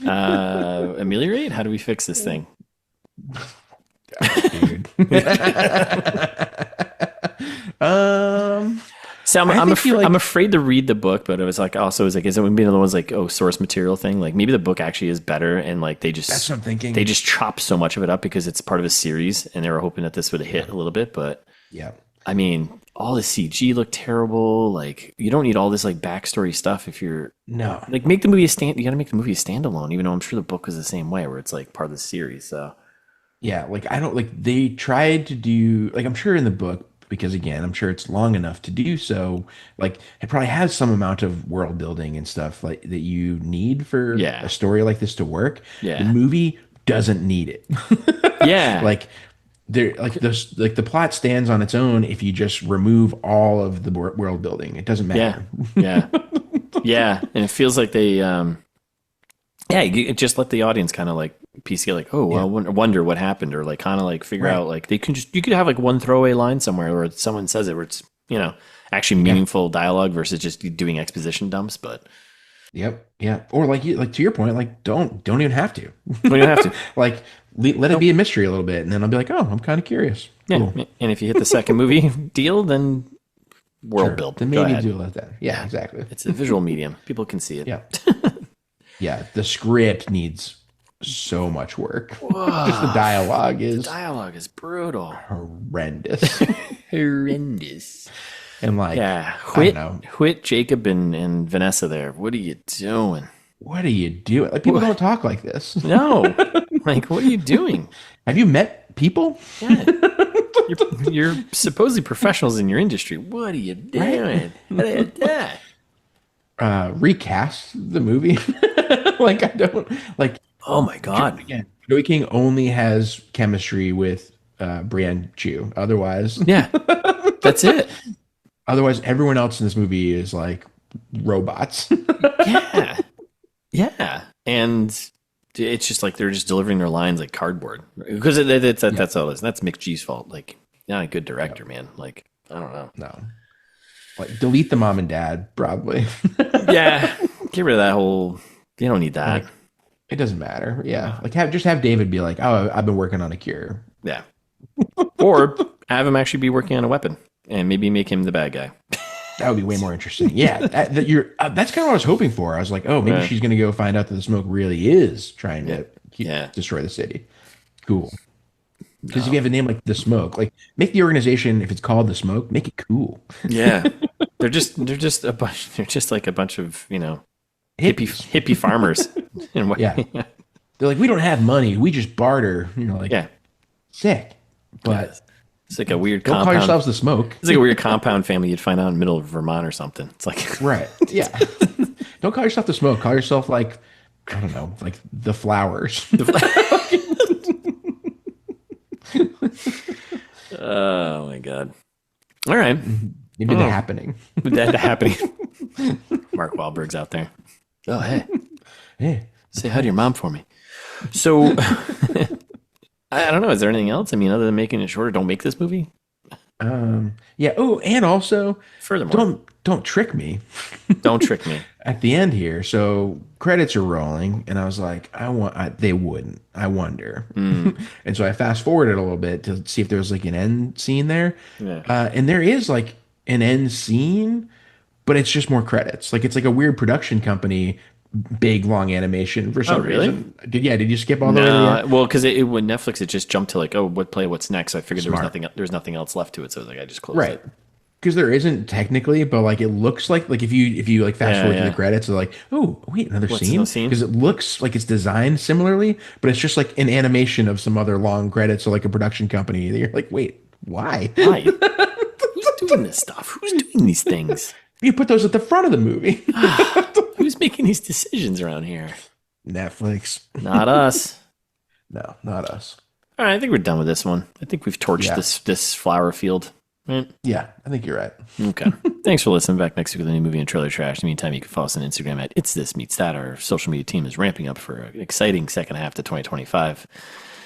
Ameliorate? How do we fix this thing? God, dude. So I'm afraid to read the book, but it was like, also, is it one of the ones like, source material thing? Like, maybe the book actually is better, and like that's what I'm thinking. They just chop so much of it up because it's part of a series, and they were hoping that this would hit a little bit. But yeah, I mean, all the CG looked terrible. Like, you don't need all this like backstory stuff if you're like, make the movie you got to make the movie a standalone. Even though I'm sure the book was the same way, where it's like part of the series. So yeah, like I don't like they tried to do like I'm sure in the book. Because again, I'm sure it's long enough to do so. Like it probably has some amount of world building and stuff like that you need for a story like this to work. Yeah. The movie doesn't need it. Yeah. Like the plot stands on its own if you just remove all of the world building. It doesn't matter. Yeah. Yeah. And it feels like they you just let the audience kind of like piece together, like, I wonder what happened, or like kind of like figure out, like, you could have like one throwaway line somewhere where someone says it, where it's, actually meaningful dialogue versus just doing exposition dumps. But or like to your point, like don't even have to. Don't even have to. Like let it be a mystery a little bit, and then I'll be like, oh, I'm kind of curious. Cool. And if you hit the second movie deal, then world build. Then maybe do like that. Yeah, exactly. It's a visual medium. People can see it. Yeah. Yeah, the script needs so much work. Just the dialogue is brutal. Horrendous. Horrendous. And like, quit Jacob and Vanessa there. What are you doing? What are you doing? Like, people don't talk like this. No. Like, what are you doing? Have you met people? Yeah. You're supposedly professionals in your industry. What are you doing? Right. Recast the movie. Like, I don't like. Oh my god! Again, Joey King only has chemistry with Brianne Tju. Otherwise, that's it. Otherwise, everyone else in this movie is like robots. Yeah, and it's just like they're just delivering their lines like cardboard, because that's all it is. That's Mick G's fault. Like, not a good director, man. Like, I don't know. No. Like, delete the mom and dad, probably. Yeah, get rid of that whole. You don't need that. Like, it doesn't matter. Yeah, like have David be like, "Oh, I've been working on a cure." Yeah, or have him actually be working on a weapon, and maybe make him the bad guy. That would be way more interesting. Yeah, that's kind of what I was hoping for. I was like, oh, maybe she's going to go find out that the smoke really is trying to destroy the city. Cool. Because if you have a name like The Smoke, like make the organization, if it's called The Smoke, make it cool. Yeah, they're just a bunch. They're just like a bunch of Hippies. hippie farmers. And Yeah. They're like, we don't have money. We just barter. Like, yeah, sick. But yeah. It's like a weird don't call compound. yourselves The Smoke. It's like a weird compound family you'd find out in the middle of Vermont or something. It's like Right. Yeah. Don't call yourself The Smoke. Call yourself like, I don't know, like The Flowers. oh my god! All right, Maybe The Happening. that happening. Mark Wahlberg's out there. Oh hey, Hey. say hi to your mom for me. So I don't know. Is there anything else? I mean, other than making it shorter, don't make this movie. Yeah. Oh, and also, Furthermore, don't trick me don't trick me. at the end here. So credits are rolling, and I was like, they wouldn't. I wonder. And so I fast forwarded a little bit to see if there was like an end scene there. Yeah. And there is like an end scene, but it's just more credits. Like it's like a weird production company, big long animation for some really? reason. Did you skip all the way to the end? Well, because when Netflix, it just jumped to like, oh, what's next? So I figured Smart. there was nothing else left to it. So I was like, I just closed Right. it. Because there isn't technically, but like it looks like if you like fast forward to the credits, they're like, oh wait, another scene, scene? because it looks like it's designed similarly, but it's just like an animation of some other long credits or like a production company. You're like, wait, why? Why? Who's doing this stuff? Who's doing these things? You put those at the front of the movie. Who's making these decisions around here? Netflix. Not us. No, not us. All right, I think we're done with this one. I think we've torched Yeah. this flower field. Right? Yeah, I think you're right. Okay. Thanks for listening. Back next week with a new movie and trailer trash. In the meantime, you can follow us on Instagram at It's This Meets That. Our social media team is ramping up for an exciting second half to 2025.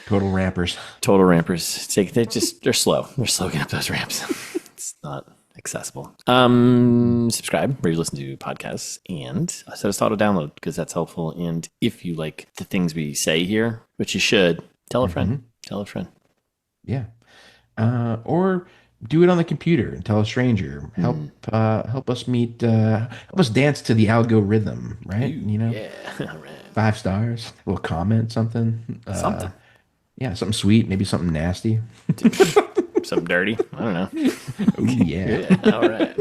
Total rampers. Total rampers. They're slow. They're slow getting up those ramps. It's not accessible. Subscribe where you listen to podcasts and set us to auto download because that's helpful. And if you like the things we say here, which you should, tell a friend. Tell a friend. Yeah. Or do it on the computer and tell a stranger. Help us help us dance to the algo rhythm, right? Yeah. All right. 5 stars, a little comment, something. Something. Yeah, something sweet, maybe something nasty. Something dirty. I don't know. Ooh, yeah. All right.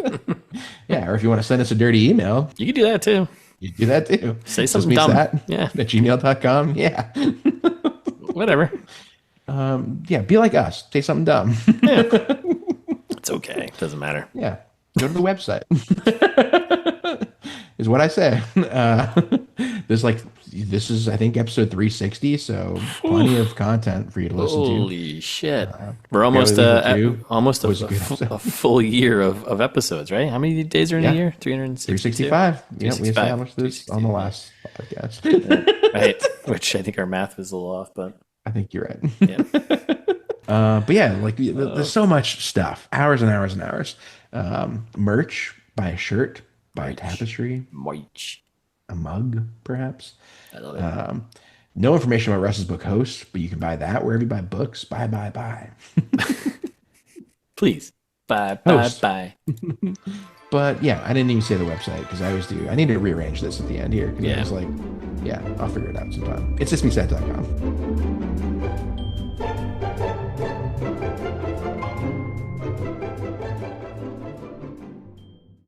Yeah, or if you want to send us a dirty email, You can do that too. you do that too. Say something dumb. That Yeah. at gmail.com. Yeah. Whatever. Yeah, be like us. Say something dumb. It's okay. Doesn't matter. Yeah. Go to the website. Is what I say. This is I think episode 360, so plenty of content for you to listen to. Holy shit. We're almost Was a good episode. a full year of episodes, right? How many days are in a year? 362? 365. Yeah, we 365. established this on the last podcast. Right. Which I think our math was a little off, but I think you're right. yeah. But yeah, like there's so much stuff, hours and hours and hours. Merch, buy a shirt, buy a tapestry, March. a mug, perhaps. I love it. No information about Russ's book host, but you can buy that wherever you buy books. Buy. Please. Bye. Host. Bye. But yeah, I didn't even say the website because I always do. I need to rearrange this at the end here. 'Cause Yeah. I was like, yeah, I'll figure it out sometime. It's justmesaid.com.